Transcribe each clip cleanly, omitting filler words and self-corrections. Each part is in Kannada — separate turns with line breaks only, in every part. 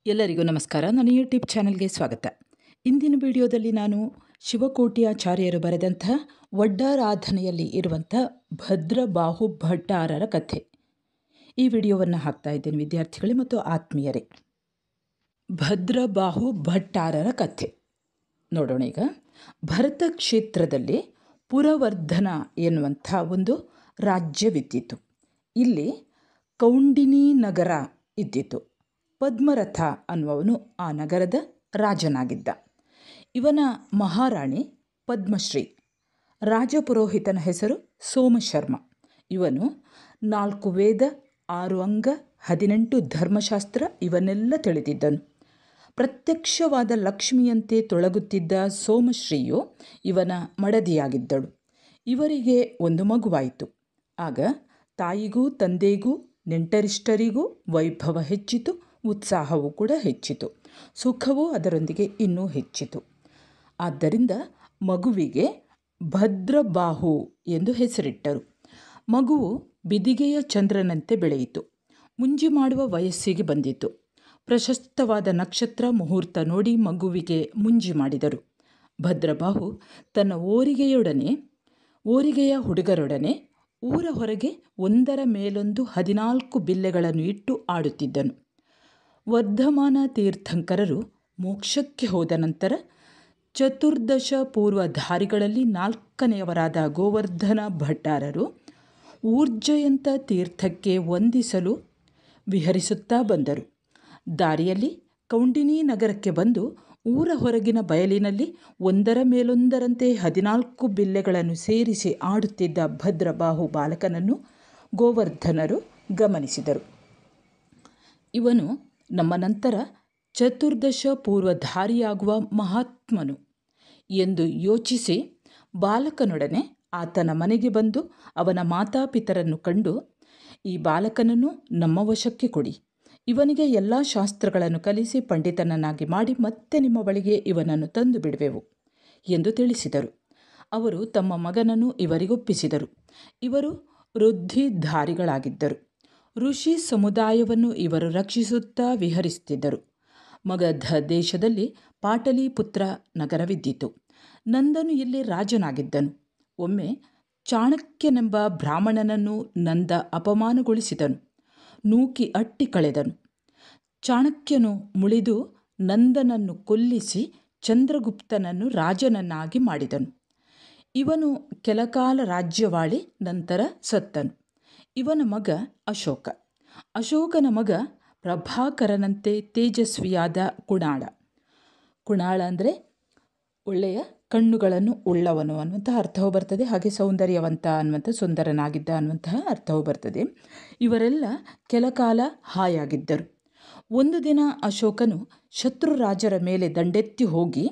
ಎಲ್ಲರಿಗೂ ನಮಸ್ಕಾರ. ನನ್ನ ಯೂಟ್ಯೂಬ್ ಚಾನಲ್ಗೆ ಸ್ವಾಗತ. ಇಂದಿನ ವಿಡಿಯೋದಲ್ಲಿ ನಾನು ಶಿವಕೋಟ್ಯಾಚಾರ್ಯರು ಬರೆದಂಥ ವಡ್ಡಾರಾಧನೆಯಲ್ಲಿ ಇರುವಂಥ ಭದ್ರಬಾಹು ಭಟ್ಟಾರರ ಕಥೆ ಈ ವಿಡಿಯೋವನ್ನು ಹಾಕ್ತಾ ಇದ್ದೇನೆ ವಿದ್ಯಾರ್ಥಿಗಳೇ ಮತ್ತು ಆತ್ಮೀಯರೇ. ಭದ್ರಬಾಹು ಭಟ್ಟಾರರ ಕಥೆ ನೋಡೋಣ. ಈಗ ಭರತ ಕ್ಷೇತ್ರದಲ್ಲಿ ಪುರವರ್ಧನ ಎನ್ನುವಂಥ ಒಂದು ರಾಜ್ಯವಿದ್ದಿತು. ಇಲ್ಲಿ ಕೌಂಡಿನಿ ನಗರ ಇದ್ದಿತು. ಪದ್ಮರಥ ಅನ್ನುವವನು ಆ ನಗರದ ರಾಜನಾಗಿದ್ದ. ಇವನ ಮಹಾರಾಣಿ ಪದ್ಮಶ್ರೀ. ರಾಜಪುರೋಹಿತನ ಹೆಸರು ಸೋಮಶರ್ಮ. ಇವನು 4 ವೇದ, 6 ಅಂಗ, 18 ಧರ್ಮಶಾಸ್ತ್ರ ಇವನ್ನೆಲ್ಲ ತಿಳಿದಿದ್ದನು. ಪ್ರತ್ಯಕ್ಷವಾದ ಲಕ್ಷ್ಮಿಯಂತೆ ತೊಳಗುತ್ತಿದ್ದ ಸೋಮಶ್ರೀಯು ಇವನ ಮಡದಿಯಾಗಿದ್ದಳು. ಇವರಿಗೆ ಒಂದು ಮಗುವಾಯಿತು. ಆಗ ತಾಯಿಗೂ ತಂದೆಗೂ ನೆಂಟರಿಷ್ಟರಿಗೂ ವೈಭವ ಹೆಚ್ಚಿತು, ಉತ್ಸಾಹವೂ ಕೂಡ ಹೆಚ್ಚಿತು, ಸುಖವೂ ಅದರೊಂದಿಗೆ ಇನ್ನೂ ಹೆಚ್ಚಿತು. ಆದ್ದರಿಂದ ಮಗುವಿಗೆ ಭದ್ರಬಾಹು ಎಂದು ಹೆಸರಿಟ್ಟರು. ಮಗುವು ಬಿದಿಗೆಯ ಚಂದ್ರನಂತೆ ಬೆಳೆಯಿತು. ಮುಂಜಿ ಮಾಡುವ ವಯಸ್ಸಿಗೆ ಬಂದಿತು. ಪ್ರಶಸ್ತವಾದ ನಕ್ಷತ್ರ ಮುಹೂರ್ತ ನೋಡಿ ಮಗುವಿಗೆ ಮುಂಜಿ ಮಾಡಿದರು. ಭದ್ರಬಾಹು ತನ್ನ ಓರಿಗೆಯ ಹುಡುಗರೊಡನೆ ಊರ ಹೊರಗೆ ಒಂದರ ಮೇಲೊಂದು 14 ಬಿಲ್ಲೆಗಳನ್ನು ಇಟ್ಟು ಆಡುತ್ತಿದ್ದನು. ವರ್ಧಮಾನ ತೀರ್ಥಂಕರರು ಮೋಕ್ಷಕ್ಕೆ ಹೋದ ನಂತರ ಚತುರ್ದಶ ಪೂರ್ವಧಾರಿಗಳಲ್ಲಿ 4ನೆಯವರಾದ ಗೋವರ್ಧನ ಭಟ್ಟಾರರು ಊರ್ಜಯಂತ ತೀರ್ಥಕ್ಕೆ ವಂದಿಸಲು ವಿಹರಿಸುತ್ತಾ ಬಂದರು. ದಾರಿಯಲ್ಲಿ ಕೌಂಡಿನಿ ನಗರಕ್ಕೆ ಬಂದು ಊರ ಹೊರಗಿನ ಬಯಲಿನಲ್ಲಿ ಒಂದರ ಮೇಲೊಂದರಂತೆ 14 ಬಿಲ್ಲೆಗಳನ್ನು ಸೇರಿಸಿ ಆಡುತ್ತಿದ್ದ ಭದ್ರಬಾಹು ಬಾಲಕನನ್ನು ಗೋವರ್ಧನರು ಗಮನಿಸಿದರು. ಇವನು ನಮ್ಮ ನಂತರ ಚತುರ್ದಶ ಪೂರ್ವಧಾರಿಯಾಗುವ ಮಹಾತ್ಮನು ಎಂದು ಯೋಚಿಸಿ ಬಾಲಕನೊಡನೆ ಆತನ ಮನೆಗೆ ಬಂದು ಅವನ ಮಾತಾಪಿತರನ್ನು ಕಂಡು, ಈ ಬಾಲಕನನ್ನು ನಮ್ಮ ವಶಕ್ಕೆ ಕೊಡಿ. ಇವನಿಗೆ ಎಲ್ಲ ಶಾಸ್ತ್ರಗಳನ್ನು ಕಲಿಸಿ ಪಂಡಿತನನ್ನಾಗಿ ಮಾಡಿ ಮತ್ತೆ ನಿಮ್ಮ ಬಳಿಗೆ ಇವನನ್ನು ತಂದು ಬಿಡುವೆವು ಎಂದು ತಿಳಿಸಿದರು. ಅವರು ತಮ್ಮ ಮಗನನ್ನು ಇವರಿಗೊಪ್ಪಿಸಿದರು. ಇವರು ವೃದ್ಧಿಧಾರಿಗಳಾಗಿದ್ದರು. ಋಷಿ ಸಮುದಾಯವನ್ನು ಇವರು ರಕ್ಷಿಸುತ್ತಾ ವಿಹರಿಸುತ್ತಿದ್ದರು. ಮಗಧ ದೇಶದಲ್ಲಿ ಪಾಟಲಿಪುತ್ರ ನಗರವಿದ್ದಿತು. ನಂದನು ಇಲ್ಲಿ ರಾಜನಾಗಿದ್ದನು. ಒಮ್ಮೆ ಚಾಣಕ್ಯನೆಂಬ ಬ್ರಾಹ್ಮಣನನ್ನು ನಂದ ಅಪಮಾನಗೊಳಿಸಿದನು. ನೂಕಿ ಅಟ್ಟಿ ಕಳೆದನು. ಚಾಣಕ್ಯನು ಮುಳಿದು ನಂದನನ್ನು ಕೊಲ್ಲಿಸಿ ಚಂದ್ರಗುಪ್ತನನ್ನು ರಾಜನನ್ನಾಗಿ ಮಾಡಿದನು. ಇವನು ಕೆಲಕಾಲ ರಾಜ್ಯವಾಳಿ ನಂತರ ಸತ್ತನು. ಇವನ ಮಗ ಅಶೋಕ. ಅಶೋಕನ ಮಗ ಪ್ರಭಾಕರನಂತೆ ತೇಜಸ್ವಿಯಾದ ಕುಣಾಳ. ಕುಣಾಳ ಅಂದರೆ ಒಳ್ಳೆಯ ಕಣ್ಣುಗಳನ್ನು ಉಳ್ಳವನು ಅನ್ನುವಂತಹ ಅರ್ಥವೂ ಬರ್ತದೆ. ಹಾಗೆ ಸೌಂದರ್ಯವಂತ ಅನ್ನುವಂಥ ಸುಂದರನಾಗಿದ್ದ ಅನ್ನುವಂತಹ ಅರ್ಥವೂ ಬರ್ತದೆ. ಇವರೆಲ್ಲ ಕೆಲಕಾಲ ಹಾಯಾಗಿದ್ದರು. ಒಂದು ದಿನ ಅಶೋಕನು ಶತ್ರು ರಾಜರ ಮೇಲೆ ದಂಡೆತ್ತಿ ಹೋಗಿ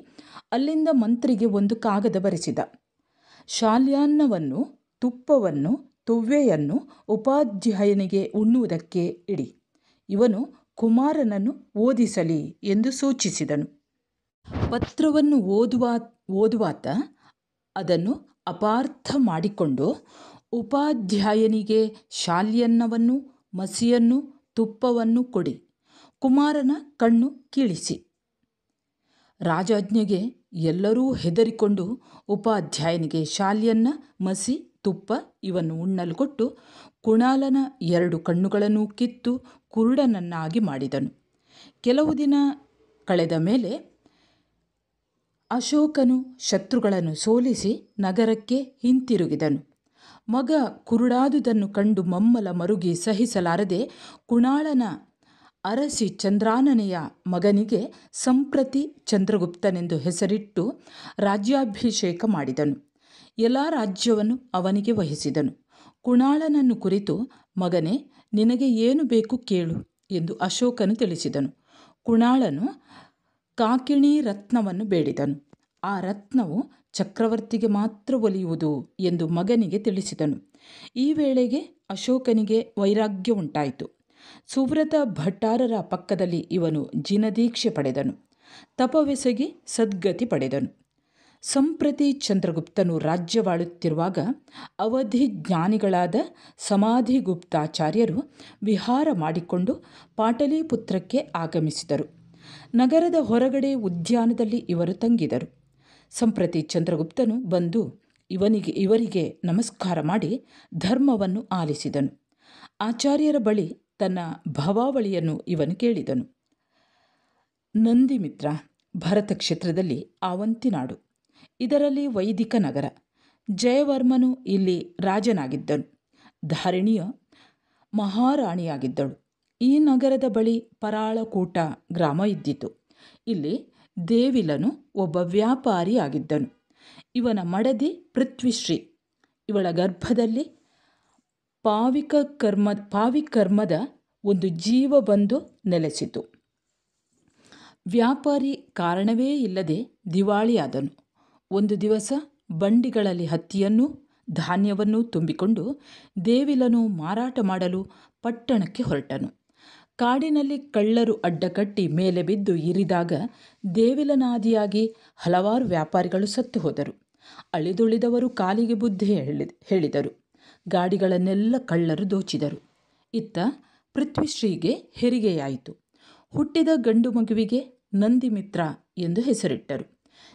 ಅಲ್ಲಿಂದ ಮಂತ್ರಿಗೆ ಒಂದು ಕಾಗದ ಬರೆಸಿದ. ಶಾಲ್ಯಾನ್ನವನ್ನು, ತುಪ್ಪವನ್ನು, ತುವ್ವೆಯನ್ನು ಉಪಾಧ್ಯಾಯನಿಗೆ ಉಣ್ಣುವುದಕ್ಕೆ ಇಡಿ. ಇವನು ಕುಮಾರನನ್ನು ಓದಿಸಲಿ ಎಂದು ಸೂಚಿಸಿದನು. ಪತ್ರವನ್ನು ಓದುವಾತ ಅದನ್ನು ಅಪಾರ್ಥ ಮಾಡಿಕೊಂಡು ಉಪಾಧ್ಯಾಯನಿಗೆ ಶಾಲ್ಯನ್ನವನ್ನು, ಮಸಿಯನ್ನು, ತುಪ್ಪವನ್ನು ಕೊಡಿ, ಕುಮಾರನ ಕಣ್ಣು ಕೀಳಿಸಿ. ರಾಜಾಜ್ಞೆಗೆ ಎಲ್ಲರೂ ಹೆದರಿಕೊಂಡು ಉಪಾಧ್ಯಾಯನಿಗೆ ಶಾಲ್ಯನ್ನ, ಮಸಿ, ತುಪ್ಪ ಇವನ್ನು ಉಣ್ಣಲು ಕೊಟ್ಟು ಕುಣಾಲನ 2 ಕಣ್ಣುಗಳನ್ನು ಕಿತ್ತು ಕುರುಡನನ್ನಾಗಿ ಮಾಡಿದನು. ಕೆಲವು ದಿನ ಕಳೆದ ಮೇಲೆ ಅಶೋಕನು ಶತ್ರುಗಳನ್ನು ಸೋಲಿಸಿ ನಗರಕ್ಕೆ ಹಿಂತಿರುಗಿದನು. ಮಗ ಕುರುಡಾದುದನ್ನು ಕಂಡು ಮಮ್ಮಲ ಮರುಗಿ ಸಹಿಸಲಾರದೆ ಕುಣಾಳನ ಅರಸಿ ಚಂದ್ರಾನನೆಯ ಮಗನಿಗೆ ಸಂಪ್ರತಿ ಚಂದ್ರಗುಪ್ತನೆಂದು ಹೆಸರಿಟ್ಟು ರಾಜ್ಯಾಭಿಷೇಕ ಮಾಡಿದನು. ಎಲ್ಲ ರಾಜ್ಯವನ್ನು ಅವನಿಗೆ ವಹಿಸಿದನು. ಕುಣಾಳನನ್ನು ಕುರಿತು, ಮಗನೇ, ನಿನಗೆ ಏನು ಬೇಕು ಕೇಳು ಎಂದು ಅಶೋಕನು ತಿಳಿಸಿದನು. ಕುಣಾಳನು ಕಾಕಿಣಿ ರತ್ನವನ್ನು ಬೇಡಿದನು. ಆ ರತ್ನವು ಚಕ್ರವರ್ತಿಗೆ ಮಾತ್ರ ಒಲಿಯುವುದು ಎಂದು ಮಗನಿಗೆ ತಿಳಿಸಿದನು. ಈ ವೇಳೆಗೆ ಅಶೋಕನಿಗೆ ವೈರಾಗ್ಯ ಉಂಟಾಯಿತು. ಸುವ್ರತ ಭಟ್ಟಾರರ ಪಕ್ಕದಲ್ಲಿ ಇವನು ಜಿನದೀಕ್ಷೆ ಪಡೆದನು. ತಪವೆಸಗಿ ಸದ್ಗತಿ ಪಡೆದನು. ಸಂಪ್ರತಿ ಚಂದ್ರಗುಪ್ತನು ರಾಜ್ಯವಾಳುತ್ತಿರುವಾಗ ಅವಧಿ ಜ್ಞಾನಿಗಳಾದ ಸಮಾಧಿಗುಪ್ತಾಚಾರ್ಯರು ವಿಹಾರ ಮಾಡಿಕೊಂಡು ಪಾಟಲಿಪುತ್ರಕ್ಕೆ ಆಗಮಿಸಿದರು. ನಗರದ ಹೊರಗಡೆ ಉದ್ಯಾನದಲ್ಲಿ ಇವರು ತಂಗಿದರು. ಸಂಪ್ರತಿ ಚಂದ್ರಗುಪ್ತನು ಬಂದು ಇವರಿಗೆ ನಮಸ್ಕಾರ ಮಾಡಿ ಧರ್ಮವನ್ನು ಆಲಿಸಿದನು. ಆಚಾರ್ಯರ ಬಳಿ ತನ್ನ ಭವಾವಳಿಯನ್ನು ಇವನು ಕೇಳಿದನು. ನಂದಿಮಿತ್ರ ಭರತ ಕ್ಷೇತ್ರದಲ್ಲಿ ಆವಂತಿ ನಾಡು. ಇದರಲ್ಲಿ ವೈದಿಕ ನಗರ. ಜಯವರ್ಮನು ಇಲ್ಲಿ ರಾಜನಾಗಿದ್ದನು. ಧಾರಿಣಿಯ ಮಹಾರಾಣಿಯಾಗಿದ್ದಳು. ಈ ನಗರದ ಬಳಿ ಪರಾಳಕೂಟ ಗ್ರಾಮ ಇದ್ದಿತು. ಇಲ್ಲಿ ದೇವಿಲನು ಒಬ್ಬ ವ್ಯಾಪಾರಿಯಾಗಿದ್ದನು. ಇವನ ಮಡದಿ ಪೃಥ್ವಿಶ್ರೀ. ಇವಳ ಗರ್ಭದಲ್ಲಿ ಪಾವಿಕರ್ಮದ ಒಂದು ಜೀವ ಬಂದು ನೆಲೆಸಿತು. ವ್ಯಾಪಾರಿ ಕಾರಣವೇ ಇಲ್ಲದೆ ದಿವಾಳಿಯಾದನು. ಒಂದು ದಿವಸ ಬಂಡಿಗಳಲ್ಲಿ ಹತ್ತಿಯನ್ನೂ ಧಾನ್ಯವನ್ನೂ ತುಂಬಿಕೊಂಡು ದೇವಿಲನು ಮಾರಾಟ ಮಾಡಲು ಪಟ್ಟಣಕ್ಕೆ ಹೊರಟನು. ಕಾಡಿನಲ್ಲಿ ಕಳ್ಳರು ಅಡ್ಡಕಟ್ಟಿ ಮೇಲೆ ಬಿದ್ದು ಇರಿದಾಗ ದೇವಿಲನಾದಿಯಾಗಿ ಹಲವಾರು ವ್ಯಾಪಾರಿಗಳು ಸತ್ತು ಹೋದರು. ಅಳಿದುಳಿದವರು ಕಾಲಿಗೆ ಬುದ್ಧಿ ಹೇಳಿದರು. ಗಾಡಿಗಳನ್ನೆಲ್ಲ ಕಳ್ಳರು ದೋಚಿದರು. ಇತ್ತ ಪೃಥ್ವಿಶ್ರೀಗೆ ಹೆರಿಗೆಯಾಯಿತು. ಹುಟ್ಟಿದ ಗಂಡು ಮಗುವಿಗೆ ನಂದಿಮಿತ್ರ ಎಂದು ಹೆಸರಿಟ್ಟರು.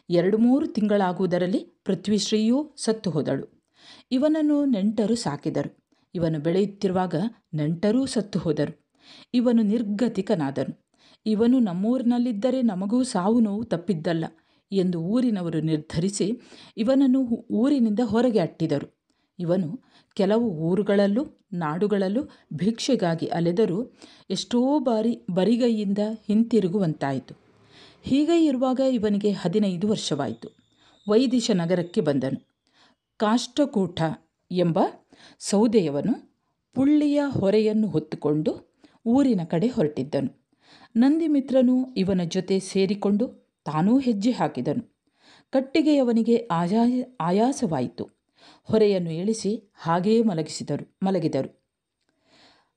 2-3 ತಿಂಗಳಾಗುವುದರಲ್ಲಿ ಪೃಥ್ವಿಶ್ರೀಯೂ ಸತ್ತು ಹೋದಳು. ಇವನನ್ನು ನೆಂಟರು ಸಾಕಿದರು. ಇವನು ಬೆಳೆಯುತ್ತಿರುವಾಗ ನೆಂಟರೂ ಸತ್ತು ಹೋದರು. ಇವನು ನಿರ್ಗತಿಕನಾದನು. ಇವನು ನಮ್ಮೂರಿನಲ್ಲಿದ್ದರೆ ನಮಗೂ ಸಾವು ನೋವು ತಪ್ಪಿದ್ದಲ್ಲ ಎಂದು ಊರಿನವರು ನಿರ್ಧರಿಸಿ ಇವನನ್ನು ಊರಿನಿಂದ ಹೊರಗೆ ಅಟ್ಟಿದರು. ಇವನು ಕೆಲವು ಊರುಗಳಲ್ಲೂ ನಾಡುಗಳಲ್ಲೂ ಭಿಕ್ಷೆಗಾಗಿ ಅಲೆದರೂ ಎಷ್ಟೋ ಬಾರಿ ಬರಿಗೈಯಿಂದ ಹಿಂತಿರುಗುವಂತಾಯಿತು. ಹೀಗೆ ಇರುವಾಗ ಇವನಿಗೆ 15 ವರ್ಷವಾಯಿತು. ವೈದಿಶ ನಗರಕ್ಕೆ ಬಂದನು. ಕಾಷ್ಟಕೂಟ ಎಂಬ ಸೌದೆಯವನು ಪುಳ್ಳಿಯ ಹೊರೆಯನ್ನು ಹೊತ್ತುಕೊಂಡು ಊರಿನ ಕಡೆ ಹೊರಟಿದ್ದನು. ನಂದಿಮಿತ್ರನು ಇವನ ಜೊತೆ ಸೇರಿಕೊಂಡು ತಾನೂ ಹೆಜ್ಜೆ ಹಾಕಿದನು. ಕಟ್ಟಿಗೆಯವನಿಗೆ ಆಯಾಸವಾಯಿತು. ಹೊರೆಯನ್ನು ಇಳಿಸಿ ಹಾಗೆಯೇ ಮಲಗಿದರು.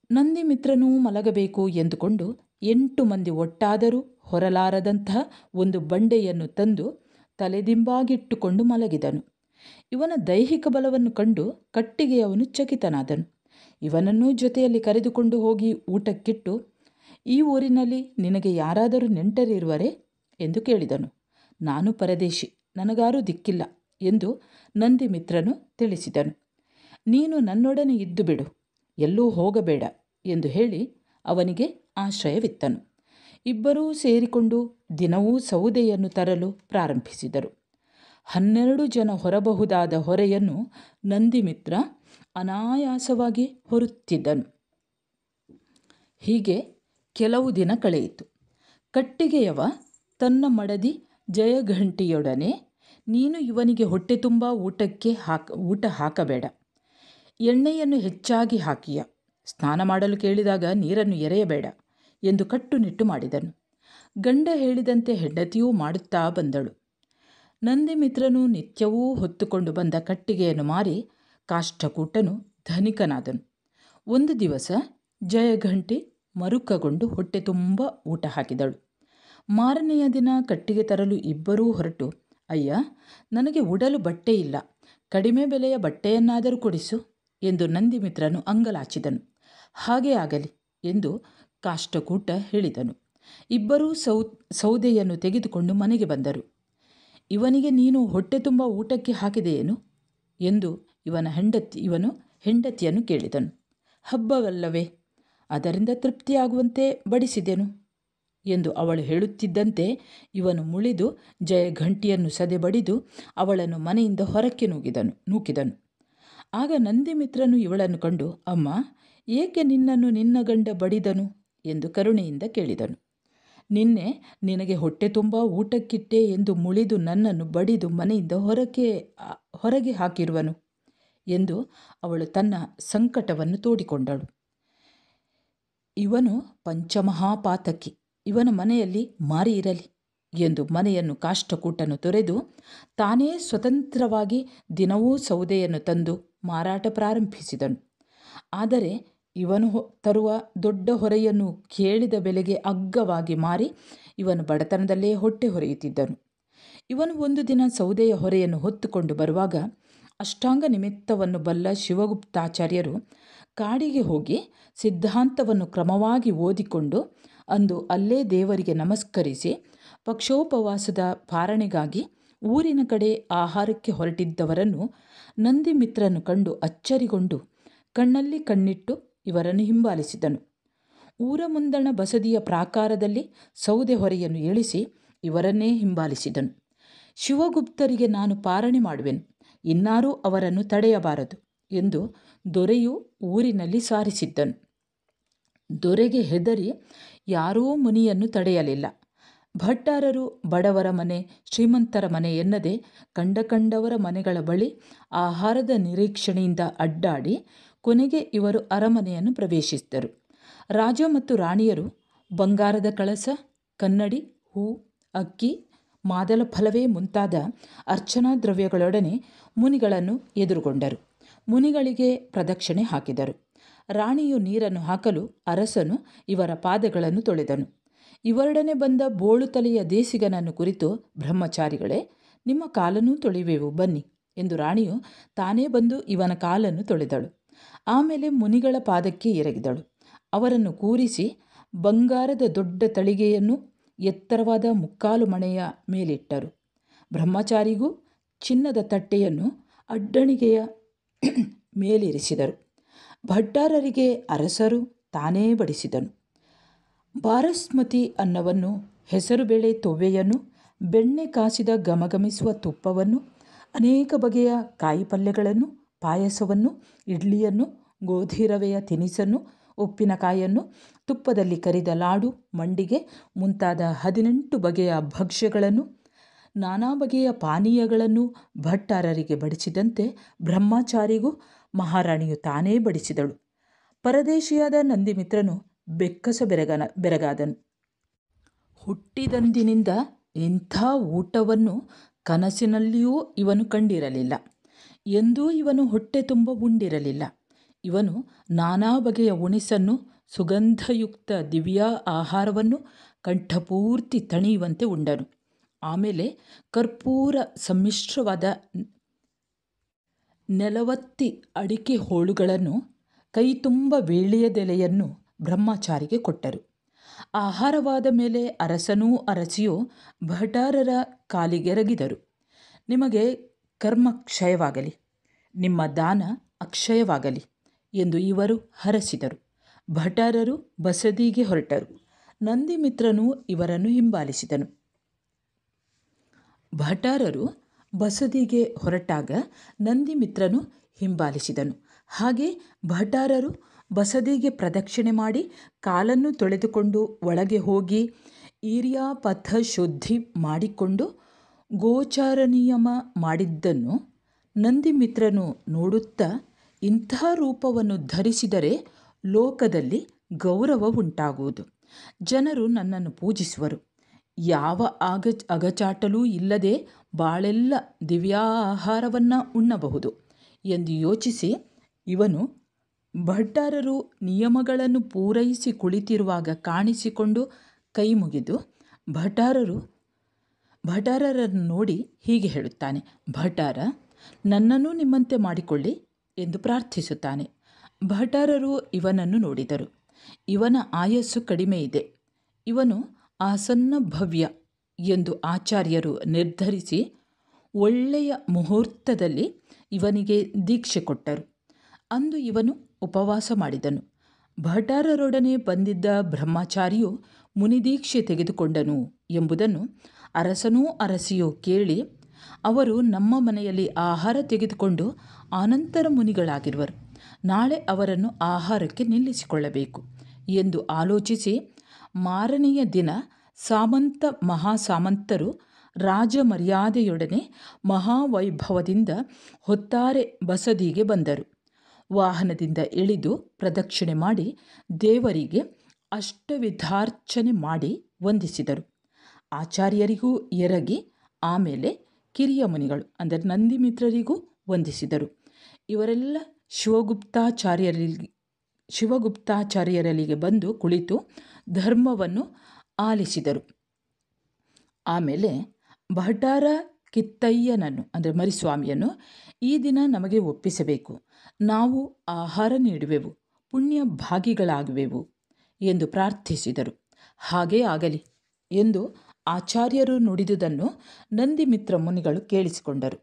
ನಂದಿಮಿತ್ರನೂ ಮಲಗಬೇಕು ಎಂದುಕೊಂಡು 8 ಮಂದಿ ಒಟ್ಟಾದರೂ ಹೊರಲಾರದಂತಹ ಒಂದು ಬಂಡೆಯನ್ನು ತಂದು ತಲೆದಿಂಬಾಗಿಟ್ಟುಕೊಂಡು ಮಲಗಿದನು. ಇವನ ದೈಹಿಕ ಬಲವನ್ನು ಕಂಡು ಕಟ್ಟಿಗೆಯವನು ಚಕಿತನಾದನು. ಇವನನ್ನೂ ಜೊತೆಯಲ್ಲಿ ಕರೆದುಕೊಂಡು ಹೋಗಿ ಊಟಕ್ಕಿಟ್ಟು, ಈ ಊರಿನಲ್ಲಿ ನಿನಗೆ ಯಾರಾದರೂ ನೆಂಟರಿರುವರೇ ಎಂದು ಕೇಳಿದನು. ನಾನು ಪರದೇಶಿ, ನನಗಾರೂ ದಿಕ್ಕಿಲ್ಲ ಎಂದು ನಂದಿಮಿತ್ರನು ತಿಳಿಸಿದನು. ನೀನು ನನ್ನೊಡನೆ ಇದ್ದು ಬಿಡು, ಎಲ್ಲೂ ಹೋಗಬೇಡ ಎಂದು ಹೇಳಿ ಅವನಿಗೆ ಆಶ್ರಯವಿತ್ತನು. ಇಬ್ಬರೂ ಸೇರಿಕೊಂಡು ದಿನವೂ ಸೌದೆಯನ್ನು ತರಲು ಪ್ರಾರಂಭಿಸಿದರು. 12 ಜನ ಹೊರಬಹುದಾದ ಹೊರೆಯನ್ನು ನಂದಿಮಿತ್ರ ಅನಾಯಾಸವಾಗಿ ಹೊರುತ್ತಿದ್ದನು. ಹೀಗೆ ಕೆಲವು ದಿನ ಕಳೆಯಿತು. ಕಟ್ಟಿಗೆಯವ ತನ್ನ ಮಡದಿ ಜಯಘಂಟಿಯೊಡನೆ, ನೀನು ಇವನಿಗೆ ಹೊಟ್ಟೆ ತುಂಬ ಊಟ ಹಾಕಬೇಡ, ಎಣ್ಣೆಯನ್ನು ಹೆಚ್ಚಾಗಿ ಹಾಕಿಯ, ಸ್ನಾನ ಮಾಡಲು ಕೇಳಿದಾಗ ನೀರನ್ನು ಎರೆಯಬೇಡ ಎಂದು ಕಟ್ಟುನಿಟ್ಟು ಮಾಡಿದನು. ಗಂಡ ಹೇಳಿದಂತೆ ಹೆಂಡತಿಯೂ ಮಾಡುತ್ತಾ ಬಂದಳು. ನಂದಿಮಿತ್ರನು ನಿತ್ಯವೂ ಹೊತ್ತುಕೊಂಡು ಬಂದ ಕಟ್ಟಿಗೆಯನ್ನು ಮಾರಿ ಕಾಷ್ಟಕೂಟನು ಧನಿಕನಾದನು. ಒಂದು ದಿವಸ ಜಯಘಂಟಿ ಮರುಕಗೊಂಡು ಹೊಟ್ಟೆ ತುಂಬ ಊಟ ಹಾಕಿದಳು. ಮಾರನೆಯ ದಿನ ಕಟ್ಟಿಗೆ ತರಲು ಇಬ್ಬರೂ ಹೊರಟು, ಅಯ್ಯ, ನನಗೆ ಉಡಲು ಬಟ್ಟೆ ಇಲ್ಲ, ಕಡಿಮೆ ಬೆಲೆಯ ಬಟ್ಟೆಯನ್ನಾದರೂ ಕೊಡಿಸು ಎಂದು ನಂದಿಮಿತ್ರನು ಅಂಗಲಾಚಿದನು. ಹಾಗೇ ಆಗಲಿ ಎಂದು ಕಾಷ್ಟಕೂಟ ಹೇಳಿದನು. ಇಬ್ಬರೂ ಸೌದೆಯನ್ನು ತೆಗೆದುಕೊಂಡು ಮನೆಗೆ ಬಂದರು. ಇವನಿಗೆ ನೀನು ಹೊಟ್ಟೆ ತುಂಬ ಊಟಕ್ಕೆ ಹಾಕಿದೆಯೇನು ಎಂದು ಇವನು ಹೆಂಡತಿಯನ್ನು ಕೇಳಿದನು. ಹಬ್ಬವಲ್ಲವೇ, ಅದರಿಂದ ತೃಪ್ತಿಯಾಗುವಂತೆ ಬಡಿಸಿದೆನು ಎಂದು ಅವಳು ಹೇಳುತ್ತಿದ್ದಂತೆ ಇವನು ಮುಳಿದು ಜಯಘಂಟಿಯನ್ನು ಸದೆಬಡಿದು ಅವಳನ್ನು ಮನೆಯಿಂದ ಹೊರಕ್ಕೆ ನೂಕಿದನು. ಆಗ ನಂದಿಮಿತ್ರನು ಇವಳನ್ನು ಕಂಡು, ಅಮ್ಮ, ಏಕೆ ನಿನ್ನನ್ನು ನಿನ್ನ ಗಂಡ ಬಡಿದನು ಎಂದು ಕರುಣೆಯಿಂದ ಕೇಳಿದನು. ನಿನ್ನೆ ನಿನಗೆ ಹೊಟ್ಟೆ ತುಂಬ ಊಟಕ್ಕಿಟ್ಟೆ ಎಂದು ಮುಳಿದು ನನ್ನನ್ನು ಬಡಿದು ಮನೆಯಿಂದ ಹೊರಗೆ ಹಾಕಿರುವನು ಎಂದು ಅವಳು ತನ್ನ ಸಂಕಟವನ್ನು ತೋಡಿಕೊಂಡಳು. ಇವನು ಪಂಚಮಹಾಪಾತಕಿ, ಇವನ ಮನೆಯಲ್ಲಿ ಮಾರಿ ಇರಲಿ ಎಂದು ಮನೆಯನ್ನು ಕಾಷ್ಟಕೂಟನು ತೊರೆದು ತಾನೇ ಸ್ವತಂತ್ರವಾಗಿ ದಿನವೂ ಸೌದೆಯನ್ನು ತಂದು ಮಾರಾಟ ಪ್ರಾರಂಭಿಸಿದನು. ಆದರೆ ಇವನು ತರುವ ದೊಡ್ಡ ಹೊರೆಯನ್ನು ಕೇಳಿದ ಬೆಲೆಗೆ ಅಗ್ಗವಾಗಿ ಮಾರಿ ಇವನು ಬಡತನದಲ್ಲೇ ಹೊಟ್ಟೆ ಹೊರೆಯುತ್ತಿದ್ದನು. ಇವನು ಒಂದು ದಿನ ಸೌದೆಯ ಹೊರೆಯನ್ನು ಹೊತ್ತುಕೊಂಡು ಬರುವಾಗ ಅಷ್ಟಾಂಗ ನಿಮಿತ್ತವನ್ನು ಬಲ್ಲ ಶಿವಗುಪ್ತಾಚಾರ್ಯರು ಕಾಡಿಗೆ ಹೋಗಿ ಸಿದ್ಧಾಂತವನ್ನು ಕ್ರಮವಾಗಿ ಓದಿಕೊಂಡು ಅಂದು ಅಲ್ಲೇ ದೇವರಿಗೆ ನಮಸ್ಕರಿಸಿ ಪಕ್ಷೋಪವಾಸದ ಪಾರಣೆಗಾಗಿ ಊರಿನ ಕಡೆ ಆಹಾರಕ್ಕೆ ಹೊರಟಿದ್ದವರನ್ನು ನಂದಿಮಿತ್ರನು ಕಂಡು ಅಚ್ಚರಿಗೊಂಡು ಕಣ್ಣಲ್ಲಿ ಕಣ್ಣಿಟ್ಟು ಇವರನ್ನು ಹಿಂಬಾಲಿಸಿದನು. ಊರ ಮುಂದಣ ಬಸದಿಯ ಪ್ರಾಕಾರದಲ್ಲಿ ಸೌದೆ ಹೊರೆಯನ್ನು ಇಳಿಸಿ ಇವರನ್ನೇ ಹಿಂಬಾಲಿಸಿದನು. ಶಿವಗುಪ್ತರಿಗೆ ನಾನು ಪಾರಣೆ ಮಾಡುವೆನು, ಇನ್ನಾರೂ ಅವರನ್ನು ತಡೆಯಬಾರದು ಎಂದು ದೊರೆಯು ಊರಿನಲ್ಲಿ ಸಾರಿಸಿದ್ದನು. ದೊರೆಗೆ ಹೆದರಿ ಯಾರೂ ಮುನಿಯನ್ನು ತಡೆಯಲಿಲ್ಲ. ಭಟ್ಟಾರರು ಬಡವರ ಮನೆ, ಶ್ರೀಮಂತರ ಮನೆ ಎನ್ನದೆ ಕಂಡವರ ಮನೆಗಳ ಬಳಿ ಆಹಾರದ ನಿರೀಕ್ಷಣೆಯಿಂದ ಅಡ್ಡಾಡಿ ಕೊನೆಗೆ ಇವರು ಅರಮನೆಯನ್ನು ಪ್ರವೇಶಿಸಿದರು. ರಾಜ ಮತ್ತು ರಾಣಿಯರು ಬಂಗಾರದ ಕಳಸ, ಕನ್ನಡಿ, ಹೂ, ಅಕ್ಕಿ, ಮಾದಲ ಫಲವೇ ಮುಂತಾದ ಅರ್ಚನಾ ದ್ರವ್ಯಗಳೊಡನೆ ಮುನಿಗಳನ್ನು ಎದುರುಗೊಂಡರು. ಮುನಿಗಳಿಗೆ ಪ್ರದಕ್ಷಿಣೆ ಹಾಕಿದರು. ರಾಣಿಯು ನೀರನ್ನು ಹಾಕಲು ಅರಸನು ಇವರ ಪಾದಗಳನ್ನು ತೊಳೆದನು. ಇವರೊಡನೆ ಬಂದ ಬೋಳು ತಲೆಯ ದೇಸಿಗನನ್ನು ಕುರಿತು, ಬ್ರಹ್ಮಚಾರಿಗಳೇ, ನಿಮ್ಮ ಕಾಲನ್ನೂ ತೊಳೆಯುವೆವು ಬನ್ನಿ ಎಂದು ರಾಣಿಯು ತಾನೇ ಬಂದು ಇವನ ಕಾಲನ್ನು ತೊಳೆದಳು. ಆಮೇಲೆ ಮುನಿಗಳ ಪಾದಕ್ಕೆ ಎರಗಿದಳು. ಅವರನ್ನು ಕೂರಿಸಿ ಬಂಗಾರದ ದೊಡ್ಡ ತಳಿಗೆಯನ್ನು ಎತ್ತರವಾದ ಮುಕ್ಕಾಲು ಮಣೆಯ ಮೇಲಿಟ್ಟರು. ಬ್ರಹ್ಮಚಾರಿಗೂ ಚಿನ್ನದ ತಟ್ಟೆಯನ್ನು ಅಡ್ಡಣಿಗೆಯ ಮೇಲಿರಿಸಿದರು. ಭಟ್ಟಾರರಿಗೆ ಅರಸರು ತಾನೇ ಬಡಿಸಿದನು. ಬಾರಸ್ಮತಿ ಅನ್ನವನ್ನು, ಹೆಸರುಬೇಳೆ ತೊವ್ವೆಯನ್ನು, ಬೆಣ್ಣೆ ಕಾಸಿದ ಘಮಘಮಿಸುವ ತುಪ್ಪವನ್ನು, ಅನೇಕ ಬಗೆಯ ಕಾಯಿಪಲ್ಯಗಳನ್ನು, ಪಾಯಸವನ್ನು, ಇಡ್ಲಿಯನ್ನು, ಗೋಧಿ ರವೆಯ ತಿನಿಸನ್ನು, ಉಪ್ಪಿನಕಾಯನ್ನು, ತುಪ್ಪದಲ್ಲಿ ಕರಿದ ಲಾಡು, ಮಂಡಿಗೆ ಮುಂತಾದ 18 ಬಗೆಯ ಭಕ್ಷ್ಯಗಳನ್ನು, ನಾನಾ ಬಗೆಯ ಪಾನೀಯಗಳನ್ನು ಭಟ್ಟಾರರಿಗೆ ಬಡಿಸಿದಂತೆ ಬ್ರಹ್ಮಚಾರಿಗೂ ಮಹಾರಾಣಿಯು ತಾನೇ ಬಡಿಸಿದಳು. ಪರದೇಶಿಯಾದ ನಂದಿಮಿತ್ರನು ಬೆಕ್ಕಸ ಬೆರಗಾದನು. ಹುಟ್ಟಿದಂದಿನಿಂದ ಇಂಥ ಊಟವನ್ನು ಕನಸಿನಲ್ಲಿಯೂ ಇವನು ಕಂಡಿರಲಿಲ್ಲ. ಎಂದೂ ಇವನು ಹೊಟ್ಟೆ ತುಂಬ ಉಂಡಿರಲಿಲ್ಲ. ಇವನು ನಾನಾ ಬಗೆಯ ಉಣಿಸನ್ನು, ಸುಗಂಧಯುಕ್ತ ದಿವ್ಯ ಆಹಾರವನ್ನು ಕಂಠಪೂರ್ತಿ ತಣಿಯುವಂತೆ ಉಂಡನು. ಆಮೇಲೆ ಕರ್ಪೂರ ಸಮ್ಮಿಶ್ರವಾದ ನೆಲವತ್ತಿ ಅಡಿಕೆ ಹೋಳುಗಳನ್ನು, ಕೈ ತುಂಬ ವೀಳ್ಯದೆಲೆಯನ್ನು ಬ್ರಹ್ಮಚಾರಿಗೆ ಕೊಟ್ಟರು. ಆಹಾರವಾದ ಮೇಲೆ ಅರಸನೂ ಅರಸಿಯೂ ಭಟಾರರ ಕಾಲಿಗೆರಗಿದರು. ನಿಮಗೆ ಕರ್ಮ ಕ್ಷಯವಾಗಲಿ, ನಿಮ್ಮ ದಾನ ಅಕ್ಷಯವಾಗಲಿ ಎಂದು ಇವರು ಹರಸಿದರು. ಭಟಾರರು ಬಸದಿಗೆ ಹೊರಟರು. ನಂದಿಮಿತ್ರನು ಇವರನ್ನು ಹಿಂಬಾಲಿಸಿದನು. ಭಟಾರರು ಬಸದಿಗೆ ಹೊರಟಾಗ ನಂದಿಮಿತ್ರನು ಹಿಂಬಾಲಿಸಿದನು. ಹಾಗೆ ಭಟಾರರು ಬಸದಿಗೆ ಪ್ರದಕ್ಷಿಣೆ ಮಾಡಿ ಕಾಲನ್ನು ತೊಳೆದುಕೊಂಡು ಒಳಗೆ ಹೋಗಿ ಈರ್ಯಾಪಥ ಶುದ್ಧಿ ಮಾಡಿಕೊಂಡು ಗೋಚಾರ ನಿಯಮ ಮಾಡಿದ್ದನ್ನು ನಂದಿಮಿತ್ರನು ನೋಡುತ್ತಾ, ಇಂಥ ರೂಪವನ್ನು ಧರಿಸಿದರೆ ಲೋಕದಲ್ಲಿ ಗೌರವ ಉಂಟಾಗುವುದು, ಜನರು ನನ್ನನ್ನು ಪೂಜಿಸುವರು, ಯಾವ ಅಗಚಾಟಲೂ ಇಲ್ಲದೆ ಬಾಳೆಲ್ಲ ದಿವ್ಯಾಹಾರವನ್ನು ಉಣ್ಣಬಹುದು ಎಂದು ಯೋಚಿಸಿ ಇವನು ಭಟ್ಟಾರರು ನಿಯಮಗಳನ್ನು ಪೂರೈಸಿ ಕುಳಿತಿರುವಾಗ ಕಾಣಿಸಿಕೊಂಡು ಕೈ ಮುಗಿದು ಭಟಾರರನ್ನು ನೋಡಿ ಹೀಗೆ ಹೇಳುತ್ತಾನೆ: ಭಟಾರ, ನನ್ನನ್ನು ನಿಮ್ಮಂತೆ ಮಾಡಿಕೊಳ್ಳಿ ಎಂದು ಪ್ರಾರ್ಥಿಸುತ್ತಾನೆ. ಭಟಾರರು ಇವನನ್ನು ನೋಡಿದರು. ಇವನ ಆಯಸ್ಸು ಕಡಿಮೆ ಇದೆ, ಇವನು ಆಸನ್ನ ಭವ್ಯ ಎಂದು ಆಚಾರ್ಯರು ನಿರ್ಧರಿಸಿ ಒಳ್ಳೆಯ ಮುಹೂರ್ತದಲ್ಲಿ ಇವನಿಗೆ ದೀಕ್ಷೆ ಕೊಟ್ಟರು. ಅಂದು ಇವನು ಉಪವಾಸ ಮಾಡಿದನು. ಭಟಾರರೊಡನೆ ಬಂದಿದ್ದ ಬ್ರಹ್ಮಚಾರಿಯು ಮುನಿದೀಕ್ಷೆ ತೆಗೆದುಕೊಂಡನು ಎಂಬುದನ್ನು ಅರಸನೂ ಅರಸಿಯೂ ಕೇಳಿ, ಅವರು ನಮ್ಮ ಮನೆಯಲ್ಲಿ ಆಹಾರ ತೆಗೆದುಕೊಂಡು ಆನಂತರ ಮುನಿಗಳಾಗಿರುವರು, ನಾಳೆ ಅವರನ್ನು ಆಹಾರಕ್ಕೆ ನಿಲ್ಲಿಸಿಕೊಳ್ಳಬೇಕು ಎಂದು ಆಲೋಚಿಸಿ ಮಾರನೆಯ ದಿನ ಸಾಮಂತ ಮಹಾಸಾಮಂತರು ರಾಜ ಮರ್ಯಾದೆಯೊಡನೆ ಮಹಾವೈಭವದಿಂದ ಹೊತ್ತಾರೆ ಬಸದಿಗೆ ಬಂದರು. ವಾಹನದಿಂದ ಇಳಿದು ಪ್ರದಕ್ಷಿಣೆ ಮಾಡಿ ದೇವರಿಗೆ ಅಷ್ಟವಿಧಾರ್ಚನೆ ಮಾಡಿ ವಂದಿಸಿದರು. ಆಚಾರ್ಯರಿಗೂ ಎರಗಿ ಆಮೇಲೆ ಕಿರಿಯ ಮುನಿಗಳು ಅಂದರೆ ನಂದಿಮಿತ್ರರಿಗೂ ವಂದಿಸಿದರು. ಇವರೆಲ್ಲ ಶಿವಗುಪ್ತಾಚಾರ್ಯರಲ್ಲಿಗೆ ಬಂದು ಕುಳಿತು ಧರ್ಮವನ್ನು ಆಲಿಸಿದರು. ಆಮೇಲೆ ಭಟಾರ ಕಿತ್ತಯ್ಯನನ್ನು ಅಂದರೆ ಮರಿಸ್ವಾಮಿಯನ್ನು ಈ ದಿನ ನಮಗೆ ಒಪ್ಪಿಸಬೇಕು, ನಾವು ಆಹಾರ ನೀಡುವೆವು, ಪುಣ್ಯ ಭಾಗಿಗಳಾಗುವೆವು ಎಂದು ಪ್ರಾರ್ಥಿಸಿದರು. ಹಾಗೇ ಆಗಲಿ ಎಂದು ಆಚಾರ್ಯರು ನುಡಿದುದನ್ನು ನಂದಿಮಿತ್ರ ಮುನಿಗಳು ಕೇಳಿಸಿಕೊಂಡರು.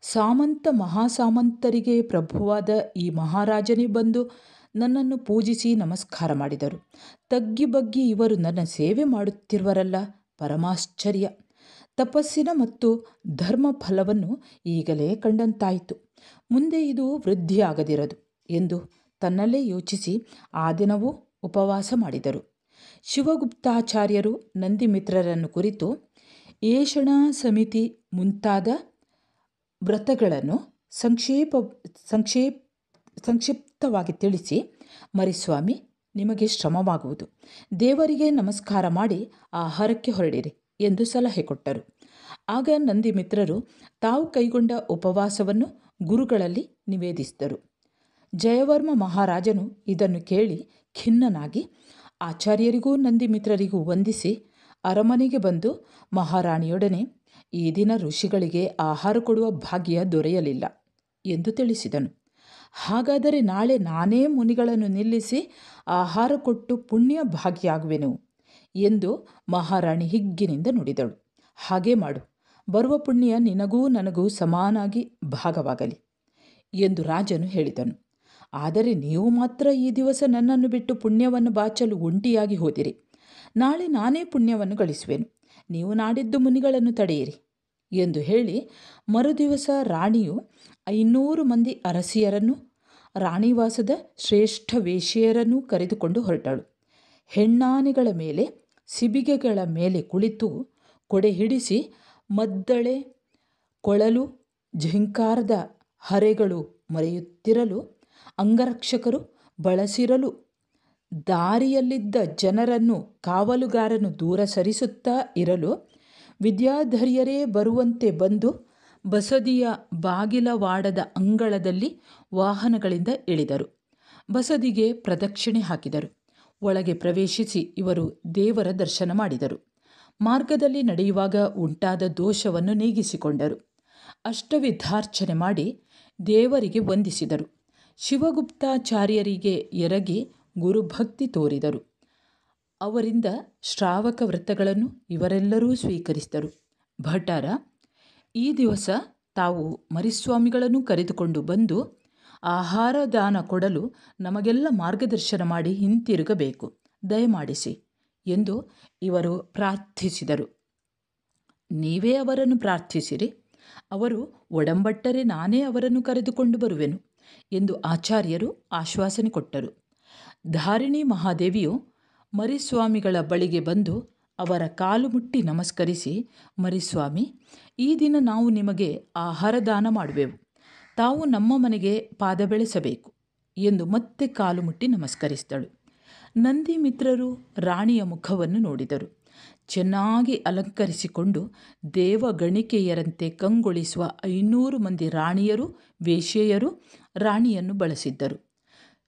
ಸಾಮಂತ ಮಹಾಸಾಮಂತರಿಗೆ ಪ್ರಭುವಾದ ಈ ಮಹಾರಾಜನೇ ಬಂದು ನನ್ನನ್ನು ಪೂಜಿಸಿ ನಮಸ್ಕಾರ ಮಾಡಿದರು. ತಗ್ಗಿ ಬಗ್ಗಿ ಇವರು ನನ್ನ ಸೇವೆ ಮಾಡುತ್ತಿರುವರಲ್ಲ, ಪರಮಾಶ್ಚರ್ಯ. ತಪಸ್ಸಿನ ಮತ್ತು ಧರ್ಮ ಫಲವನ್ನು ಈಗಲೇ ಕಂಡಂತಾಯಿತು. ಮುಂದೆ ಇದು ವೃದ್ಧಿಯಾಗದಿರದು ಎಂದು ತನ್ನಲ್ಲೇ ಯೋಚಿಸಿ ಆ ದಿನವೂ ಉಪವಾಸ ಮಾಡಿದರು. ಶಿವಗುಪ್ತಾಚಾರ್ಯರು ನಂದಿಮಿತ್ರರನ್ನು ಕುರಿತು ಏಷಣ ಸಮಿತಿ ಮುಂತಾದ ವ್ರತಗಳನ್ನು ಸಂಕ್ಷಿಪ್ತವಾಗಿ ತಿಳಿಸಿ, ಮರಿಸ್ವಾಮಿ, ನಿಮಗೆ ಶ್ರಮವಾಗುವುದು, ದೇವರಿಗೆ ನಮಸ್ಕಾರ ಮಾಡಿ ಆಹಾರಕ್ಕೆ ಹೊರಡಿರಿ ಎಂದು ಸಲಹೆ ಕೊಟ್ಟರು. ಆಗ ನಂದಿಮಿತ್ರರು ತಾವು ಕೈಗೊಂಡ ಉಪವಾಸವನ್ನು ಗುರುಗಳಲ್ಲಿ ನಿವೇದಿಸಿದರು. ಜಯವರ್ಮ ಮಹಾರಾಜನು ಇದನ್ನು ಕೇಳಿ ಖಿನ್ನನಾಗಿ ಆಚಾರ್ಯರಿಗೂ ನಂದಿಮಿತ್ರರಿಗೂ ವಂದಿಸಿ ಅರಮನೆಗೆ ಬಂದು ಮಹಾರಾಣಿಯೊಡನೆ ಈ ದಿನ ಋಷಿಗಳಿಗೆ ಆಹಾರ ಕೊಡುವ ಭಾಗ್ಯ ದೊರೆಯಲಿಲ್ಲ ಎಂದು ತಿಳಿಸಿದನು. ಹಾಗಾದರೆ ನಾಳೆ ನಾನೇ ಮುನಿಗಳನ್ನು ನಿಲ್ಲಿಸಿ ಆಹಾರ ಕೊಟ್ಟು ಪುಣ್ಯ ಭಾಗಿಯಾಗುವೆನು ಎಂದು ಮಹಾರಾಣಿ ಹಿಗ್ಗಿನಿಂದ ನುಡಿದಳು. ಹಾಗೇ ಮಾಡು, ಬರುವ ಪುಣ್ಯ ನಿನಗೂ ನನಗೂ ಸಮಾನಾಗಿ ಭಾಗವಾಗಲಿ ಎಂದು ರಾಜನು ಹೇಳಿದನು. ಆದರೆ ನೀವು ಮಾತ್ರ ಈ ದಿವಸ ನನ್ನನ್ನು ಬಿಟ್ಟು ಪುಣ್ಯವನ್ನು ಬಾಚಲು ಒಂಟಿಯಾಗಿ ಹೋದಿರಿ. ನಾಳೆ ನಾನೇ ಪುಣ್ಯವನ್ನು ಗಳಿಸುವೆನು, ನೀವು ನಾಡಿದ್ದು ಮುನಿಗಳನ್ನು ತಡೆಯಿರಿ ಎಂದು ಹೇಳಿ ಮರುದಿವಸ ರಾಣಿಯು 500 ಮಂದಿ ಅರಸಿಯರನ್ನು, ರಾಣಿವಾಸದ ಶ್ರೇಷ್ಠ ವೇಶ್ಯೆಯರನ್ನೂ ಕರೆದುಕೊಂಡು ಹೊರಟಳು. ಹೆಣ್ಣಾನೆಗಳ ಮೇಲೆ ಸಿಬಿಗೆಗಳ ಮೇಲೆ ಕುಳಿತು ಕೊಡೆ ಹಿಡಿಸಿ ಮದ್ದಳೆ, ಕೊಳಲು, ಝಿಂಕಾರದ ಹರೆಗಳು ಮರೆಯುತ್ತಿರಲು, ಅಂಗರಕ್ಷಕರು ಬಳಸಿರಲು, ದಾರಿಯಲ್ಲಿದ್ದ ಜನರನ್ನು ಕಾವಲುಗಾರನು ದೂರ ಸರಿಸುತ್ತಾ ಇರಲು, ವಿದ್ಯಾಧರ್ಯರೇ ಬರುವಂತೆ ಬಂದು ಬಸದಿಯ ಬಾಗಿಲವಾಡದ ಅಂಗಳದಲ್ಲಿ ವಾಹನಗಳಿಂದ ಇಳಿದರು. ಬಸದಿಗೆ ಪ್ರದಕ್ಷಿಣೆ ಹಾಕಿದರು. ಒಳಗೆ ಪ್ರವೇಶಿಸಿ ಇವರು ದೇವರ ದರ್ಶನ ಮಾಡಿದರು. ಮಾರ್ಗದಲ್ಲಿ ನಡೆಯುವಾಗ ಉಂಟಾದ ದೋಷವನ್ನು ನೀಗಿಸಿಕೊಂಡರು. ಅಷ್ಟವಿಧಾರ್ಚನೆ ಮಾಡಿ ದೇವರಿಗೆ ವಂದಿಸಿದರು. ಶಿವಗುಪ್ತಾಚಾರ್ಯರಿಗೆ ಎರಗಿ ಗುರುಭಕ್ತಿ ತೋರಿದರು. ಅವರಿಂದ ಶ್ರಾವಕ ವ್ರತಗಳನ್ನು ಇವರೆಲ್ಲರೂ ಸ್ವೀಕರಿಸಿದರು. ಭಟಾರ, ಈ ದಿವಸ ತಾವು ಮರಿಸ್ವಾಮಿಗಳನ್ನು ಕರೆದುಕೊಂಡು ಬಂದು ಆಹಾರ ದಾನ ಕೊಡಲು ನಮಗೆಲ್ಲ ಮಾರ್ಗದರ್ಶನ ಮಾಡಿ ಹಿಂತಿರುಗಬೇಕು, ದಯಮಾಡಿಸಿ ಎಂದು ಇವರು ಪ್ರಾರ್ಥಿಸಿದರು. ನೀವೇ ಅವರನ್ನು ಪ್ರಾರ್ಥಿಸಿರಿ, ಅವರು ಒಡಂಬಟ್ಟರೆ ನಾನೇ ಅವರನ್ನು ಕರೆದುಕೊಂಡು ಬರುವೆನು ಎಂದು ಆಚಾರ್ಯರು ಆಶ್ವಾಸನೆ ಕೊಟ್ಟರು. ಧಾರಿಣಿ ಮಹಾದೇವಿಯು ಮರಿಸ್ವಾಮಿಗಳ ಬಳಿಗೆ ಬಂದು ಅವರ ಕಾಲು ಮುಟ್ಟಿ ನಮಸ್ಕರಿಸಿ, ಮರಿಸ್ವಾಮಿ, ಈ ದಿನ ನಾವು ನಿಮಗೆ ಆಹಾರ ದಾನ ಮಾಡುವೆವು, ತಾವು ನಮ್ಮ ಮನೆಗೆ ಪಾದ ಬೆಳೆಸಬೇಕು ಎಂದು ಮತ್ತೆ ಕಾಲು ಮುಟ್ಟಿ ನಮಸ್ಕರಿಸಿದಳು. ನಂದಿಮಿತ್ರರು ರಾಣಿಯ ಮುಖವನ್ನು ನೋಡಿದರು. ಚೆನ್ನಾಗಿ ಅಲಂಕರಿಸಿಕೊಂಡು ದೇವಗಣಿಕೆಯರಂತೆ ಕಂಗೊಳಿಸುವ 500 ಮಂದಿ ರಾಣಿಯರು, ವೇಶ್ಯೆಯರು ರಾಣಿಯನ್ನು ಬಳಸಿದ್ದರು.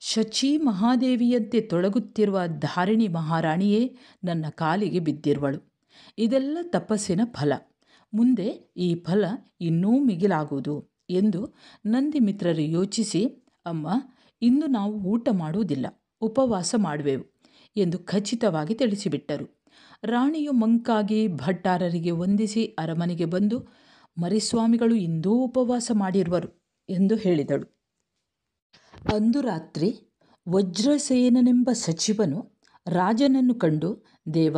ಶಚಿ ಮಹಾದೇವಿಯಂತೆ ತೊಳಗುತ್ತಿರುವ ಧಾರಿಣಿ ಮಹಾರಾಣಿಯೇ ನನ್ನ ಕಾಲಿಗೆ ಬಿದ್ದಿರುವಳು. ಇದೆಲ್ಲ ತಪಸ್ಸಿನ ಫಲ. ಮುಂದೆ ಈ ಫಲ ಇನ್ನೂ ಮಿಗಿಲಾಗುವುದು ಎಂದು ನಂದಿಮಿತ್ರರು ಯೋಚಿಸಿ, ಅಮ್ಮ, ಇಂದು ನಾವು ಊಟ ಮಾಡುವುದಿಲ್ಲ, ಉಪವಾಸ ಮಾಡುವೆವು ಎಂದು ಖಚಿತವಾಗಿ ತಿಳಿಸಿಬಿಟ್ಟರು. ರಾಣಿಯು ಮಂಕಾಗಿ ಭಟ್ಟಾರರಿಗೆ ವಂದಿಸಿ ಅರಮನೆಗೆ ಬಂದು ಮರಿಸ್ವಾಮಿಗಳು ಇಂದೂ ಉಪವಾಸ ಮಾಡಿರುವರು ಎಂದು ಹೇಳಿದಳು. ಅಂದು ರಾತ್ರಿ ವಜ್ರಸೇನನೆಂಬ ಸಚಿವನು ರಾಜನನ್ನು ಕಂಡು, ದೇವ,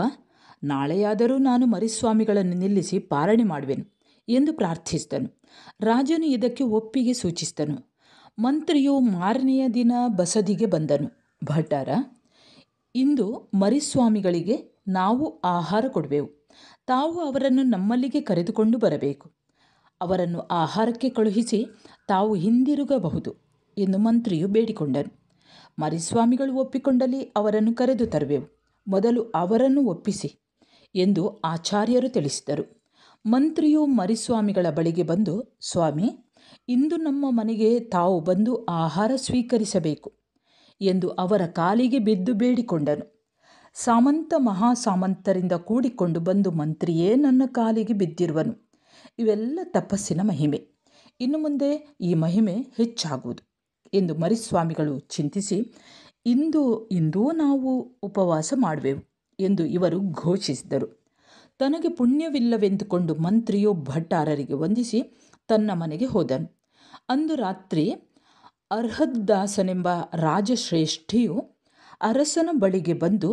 ನಾಳೆಯಾದರೂ ನಾನು ಮರಿಸ್ವಾಮಿಗಳನ್ನು ನಿಲ್ಲಿಸಿ ಪಾರಣೆ ಮಾಡುವೆನು ಎಂದು ಪ್ರಾರ್ಥಿಸಿದನು. ರಾಜನು ಇದಕ್ಕೆ ಒಪ್ಪಿಗೆ ಸೂಚಿಸಿದನು. ಮಂತ್ರಿಯು ಮಾರನೆಯ ದಿನ ಬಸದಿಗೆ ಬಂದನು. ಭಟಾರ, ಇಂದು ಮರಿಸ್ವಾಮಿಗಳಿಗೆ ನಾವು ಆಹಾರ ಕೊಡುವೆವು, ತಾವು ಅವರನ್ನು ನಮ್ಮಲ್ಲಿಗೆ ಕರೆದುಕೊಂಡು ಬರಬೇಕು. ಅವರನ್ನು ಆಹಾರಕ್ಕೆ ಕಳುಹಿಸಿ ತಾವು ಹಿಂದಿರುಗಬಹುದು ಎಂದು ಮಂತ್ರಿಯು ಬೇಡಿಕೊಂಡನು. ಮರಿಸ್ವಾಮಿಗಳು ಒಪ್ಪಿಕೊಂಡಲ್ಲಿ ಅವರನ್ನು ಕರೆದು ತರುವೆವು, ಮೊದಲು ಅವರನ್ನು ಒಪ್ಪಿಸಿ ಎಂದು ಆಚಾರ್ಯರು ತಿಳಿಸಿದರು. ಮಂತ್ರಿಯು ಮರಿಸ್ವಾಮಿಗಳ ಬಳಿಗೆ ಬಂದು, ಸ್ವಾಮಿ, ಇಂದು ನಮ್ಮ ಮನೆಗೆ ತಾವು ಬಂದು ಆಹಾರ ಸ್ವೀಕರಿಸಬೇಕು ಎಂದು ಅವರ ಕಾಲಿಗೆ ಬಿದ್ದು ಬೇಡಿಕೊಂಡನು. ಸಾಮಂತ ಮಹಾಸಾಮಂತರಿಂದ ಕೂಡಿಕೊಂಡು ಬಂದು ಮಂತ್ರಿಯೇ ನನ್ನ ಕಾಲಿಗೆ ಬಿದ್ದಿರುವನು. ಇವೆಲ್ಲ ತಪಸ್ಸಿನ ಮಹಿಮೆ. ಇನ್ನು ಮುಂದೆ ಈ ಮಹಿಮೆ ಹೆಚ್ಚಾಗುವುದು ಎಂದು ಮರಿಸ್ವಾಮಿಗಳು ಚಿಂತಿಸಿ, ಇಂದೂ ನಾವು ಉಪವಾಸ ಮಾಡುವೆವು ಎಂದು ಇವರು ಘೋಷಿಸಿದರು. ತನಗೆ ಪುಣ್ಯವಿಲ್ಲವೆಂದುಕೊಂಡು ಮಂತ್ರಿಯು ಭಟ್ಟಾರರಿಗೆ ವಂದಿಸಿ ತನ್ನ ಮನೆಗೆ ಹೋದನು. ಅಂದು ರಾತ್ರಿ ಅರ್ಹದ್ದಾಸನೆಂಬ ರಾಜಶ್ರೇಷ್ಠಿಯು ಅರಸನ ಬಳಿಗೆ ಬಂದು,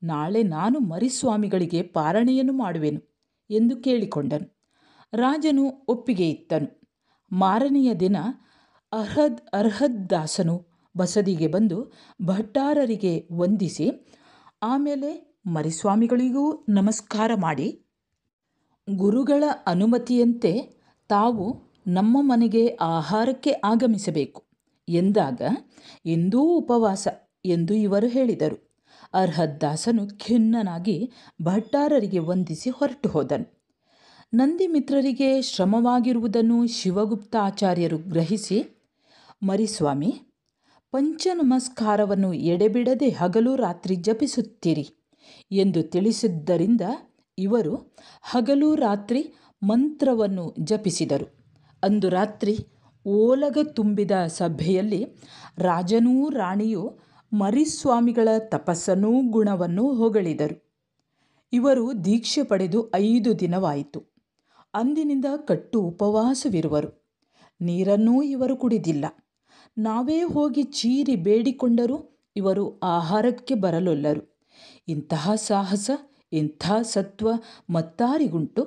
ನಾಳೆ ನಾನು ಮರಿಸ್ವಾಮಿಗಳಿಗೆ ಪಾರಣೆಯನ್ನು ಮಾಡುವೆನು ಎಂದು ಕೇಳಿಕೊಂಡನು. ರಾಜನು ಒಪ್ಪಿಗೆ ಇತ್ತನು. ಮಾರನೆಯ ದಿನ ಅರ್ಹದ್ದಾಸನು ಬಸದಿಗೆ ಬಂದು ಭಟ್ಟಾರರಿಗೆ ವಂದಿಸಿ ಆಮೇಲೆ ಮರಿಸ್ವಾಮಿಗಳಿಗೂ ನಮಸ್ಕಾರ ಮಾಡಿ, ಗುರುಗಳ ಅನುಮತಿಯಂತೆ ತಾವು ನಮ್ಮ ಮನೆಗೆ ಆಹಾರಕ್ಕೆ ಆಗಮಿಸಬೇಕು ಎಂದಾಗ, ಎಂದೂ ಉಪವಾಸ ಎಂದು ಇವರು ಹೇಳಿದರು. ಅರ್ಹದ್ದಾಸನು ಖಿನ್ನನಾಗಿ ಭಟ್ಟಾರರಿಗೆ ವಂದಿಸಿ ಹೊರಟು ಹೋದನು. ನಂದಿಮಿತ್ರರಿಗೆ ಶ್ರಮವಾಗಿರುವುದನ್ನು ಶಿವಗುಪ್ತಾಚಾರ್ಯರು ಗ್ರಹಿಸಿ, ಮರಿಸ್ವಾಮಿ, ಪಂಚನಮಸ್ಕಾರವನ್ನು ಎಡೆಬಿಡದೆ ಹಗಲು ರಾತ್ರಿ ಜಪಿಸುತ್ತೀರಿ ಎಂದು ತಿಳಿಸಿದ್ದರಿಂದ ಇವರು ಹಗಲು ರಾತ್ರಿ ಮಂತ್ರವನ್ನು ಜಪಿಸಿದರು. ಅಂದು ರಾತ್ರಿ ಓಲಗ ತುಂಬಿದ ಸಭೆಯಲ್ಲಿ ರಾಜನೂ ರಾಣಿಯೂ ಮರಿಸ್ವಾಮಿಗಳ ತಪಸ್ಸನ್ನೂ ಗುಣವನ್ನು ಹೊಗಳಿದರು. ಇವರು ದೀಕ್ಷೆ ಪಡೆದು 5 ದಿನವಾಯಿತು. ಅಂದಿನಿಂದ ಕಟ್ಟು ಉಪವಾಸವಿರುವರು. ನೀರನ್ನೂ ಇವರು ಕುಡಿದಿಲ್ಲ. ನಾವೇ ಹೋಗಿ ಚೀರಿ ಬೇಡಿಕೊಂಡರೂ ಇವರು ಆಹಾರಕ್ಕೆ ಬರಲೊಲ್ಲರು. ಇಂತಹ ಸಾಹಸ, ಇಂಥ ಸತ್ವ ಮತ್ತಾರಿಗುಂಟು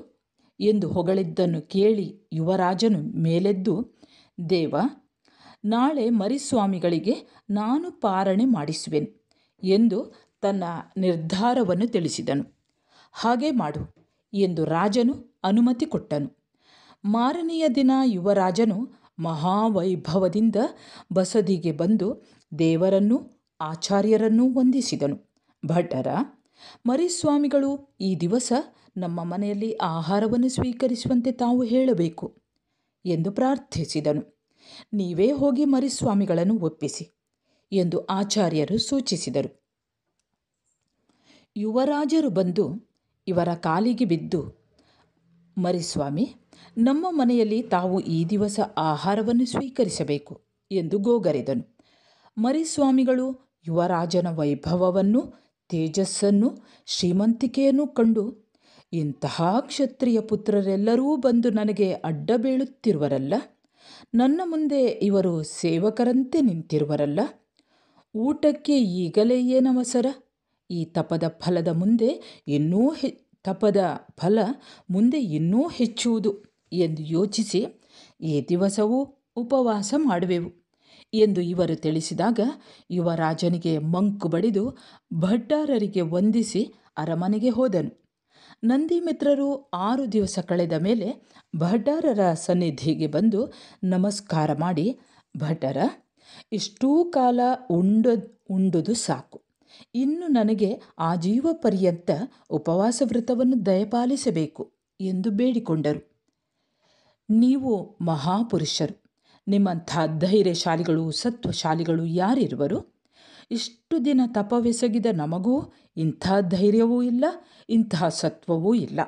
ಎಂದು ಹೊಗಳಿದ್ದನ್ನು ಕೇಳಿ ಯುವರಾಜನು ಮೇಲೆದ್ದು, ದೇವ, ನಾಳೆ ಮರಿಸ್ವಾಮಿಗಳಿಗೆ ನಾನು ಪಾರಣೆ ಮಾಡಿಸುವೆನು ಎಂದು ತನ್ನ ನಿರ್ಧಾರವನ್ನು ತಿಳಿಸಿದನು. ಹಾಗೆ ಮಾಡು ಎಂದು ರಾಜನು ಅನುಮತಿ ಕೊಟ್ಟನು. ಮಾರನೆಯ ದಿನ ಯುವರಾಜನು ಮಹಾವೈಭವದಿಂದ ಬಸದಿಗೆ ಬಂದು ದೇವರನ್ನೂ ಆಚಾರ್ಯರನ್ನೂ ವಂದಿಸಿದನು. ಭಟ್ಟರ, ಮರಿಸ್ವಾಮಿಗಳು ಈ ದಿವಸ ನಮ್ಮ ಮನೆಯಲ್ಲಿ ಆಹಾರವನ್ನು ಸ್ವೀಕರಿಸುವಂತೆ ತಾವು ಹೇಳಬೇಕು ಎಂದು ಪ್ರಾರ್ಥಿಸಿದನು. ನೀವೇ ಹೋಗಿ ಮರಿಸ್ವಾಮಿಗಳನ್ನು ಒಪ್ಪಿಸಿ ಎಂದು ಆಚಾರ್ಯರು ಸೂಚಿಸಿದರು. ಯುವರಾಜರು ಬಂದು ಇವರ ಕಾಲಿಗೆ ಬಿದ್ದು, ಮರಿಸ್ವಾಮಿ, ನಮ್ಮ ಮನೆಯಲ್ಲಿ ತಾವು ಈ ದಿವಸ ಆಹಾರವನ್ನು ಸ್ವೀಕರಿಸಬೇಕು ಎಂದು ಗೋಗರೆದನು. ಮರಿಸ್ವಾಮಿಗಳು ಯುವರಾಜನ ವೈಭವವನ್ನು, ತೇಜಸ್ಸನ್ನು, ಶ್ರೀಮಂತಿಕೆಯನ್ನು ಕಂಡು, ಇಂತಹ ಕ್ಷತ್ರಿಯ ಪುತ್ರರೆಲ್ಲರೂ ಬಂದು ನನಗೆ ಅಡ್ಡ ಬೀಳುತ್ತಿರುವರಲ್ಲ, ನನ್ನ ಮುಂದೆ ಇವರು ಸೇವಕರಂತೆ ನಿಂತಿರುವರಲ್ಲ, ಊಟಕ್ಕೆ ಈಗಲೇ ಏನವಸರ? ಈ ತಪದ ಫಲ ಮುಂದೆ ಇನ್ನೂ ಹೆಚ್ಚುವುದು ಎಂದು ಯೋಚಿಸಿ ಈ ದಿವಸವೂ ಉಪವಾಸ ಮಾಡುವೆವು ಎಂದು ಇವರು ತಿಳಿಸಿದಾಗ ಯುವರಾಜನಿಗೆ ಮಂಕು ಬಡಿದು ಭಟ್ಟಾರರಿಗೆ ವಂದಿಸಿ ಅರಮನೆಗೆ ಹೋದನು. ನಂದಿಮಿತ್ರರು 6 ದಿವಸ ಕಳೆದ ಮೇಲೆ ಭಟ್ಟಾರರ ಸನ್ನಿಧಿಗೆ ಬಂದು ನಮಸ್ಕಾರ ಮಾಡಿ, ಭಟ್ಟರ, ಇಷ್ಟೂ ಕಾಲ ಉಂಡುದು ಸಾಕು. ಇನ್ನು ನನಗೆ ಆಜೀವ ಪರ್ಯಂತ ಉಪವಾಸ ವ್ರತವನ್ನು ದಯಪಾಲಿಸಬೇಕು ಎಂದು ಬೇಡಿಕೊಂಡರು. ನೀವು ಮಹಾಪುರುಷರು, ನಿಮ್ಮಂಥ ಧೈರ್ಯಶಾಲಿಗಳು, ಸತ್ವಶಾಲಿಗಳು ಯಾರಿರುವರು? ಇಷ್ಟು ದಿನ ತಪವೆಸಗಿದ ನಮಗೂ ಇಂಥ ಧೈರ್ಯವೂ ಇಲ್ಲ, ಇಂತಹ ಸತ್ವವೂ ಇಲ್ಲ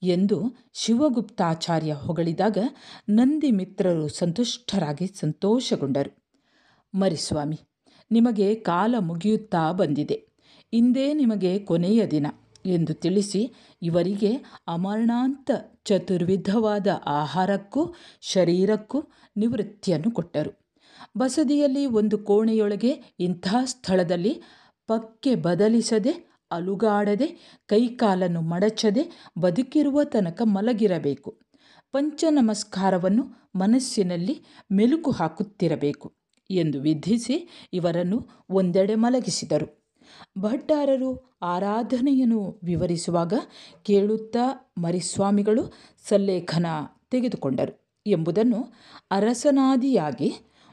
ಎಂದು ಶಿವಗುಪ್ತಾಚಾರ್ಯ ಹೊಗಳಿದಾಗ ನಂದಿಮಿತ್ರರು ಸಂತುಷ್ಟರಾಗಿ ಸಂತೋಷಗೊಂಡರು. ಮರಿಸ್ವಾಮಿ, ನಿಮಗೆ ಕಾಲ ಮುಗಿಯುತ್ತಾ ಬಂದಿದೆ. ಇಂದೇ ನಿಮಗೆ ಕೊನೆಯ ದಿನ ಎಂದು ತಿಳಿಸಿ ಇವರಿಗೆ ಅಮರಣಾಂತ ಚತುರ್ವಿಧವಾದ ಆಹಾರಕ್ಕೂ ಶರೀರಕ್ಕೂ ನಿವೃತ್ತಿಯನ್ನು ಕೊಟ್ಟರು. ಬಸದಿಯಲ್ಲಿ ಒಂದು ಕೋಣೆಯೊಳಗೆ ಇಂಥ ಸ್ಥಳದಲ್ಲಿ ಪಕ್ಕೆ ಬದಲಿಸದೆ, ಅಲುಗಾಡದೆ, ಕೈಕಾಲನ್ನು ಮಡಚದೆ ಬದುಕಿರುವ ತನಕ ಮಲಗಿರಬೇಕು. ಪಂಚನಮಸ್ಕಾರವನ್ನು ಮನಸ್ಸಿನಲ್ಲಿ ಮೆಲುಕು ಹಾಕುತ್ತಿರಬೇಕು ಎಂದು ವಿಧಿಸಿ ಇವರನ್ನು ಒಂದೆಡೆ ಮಲಗಿಸಿದರು. ಭಟ್ಟಾರರು ಆರಾಧನೆಯನ್ನು ವಿವರಿಸುವಾಗ ಕೇಳುತ್ತಾ ಮರಿಸ್ವಾಮಿಗಳು ಸಲ್ಲೇಖನ ತೆಗೆದುಕೊಂಡರು ಎಂಬುದನ್ನು ಅರಸನಾದಿಯಾಗಿ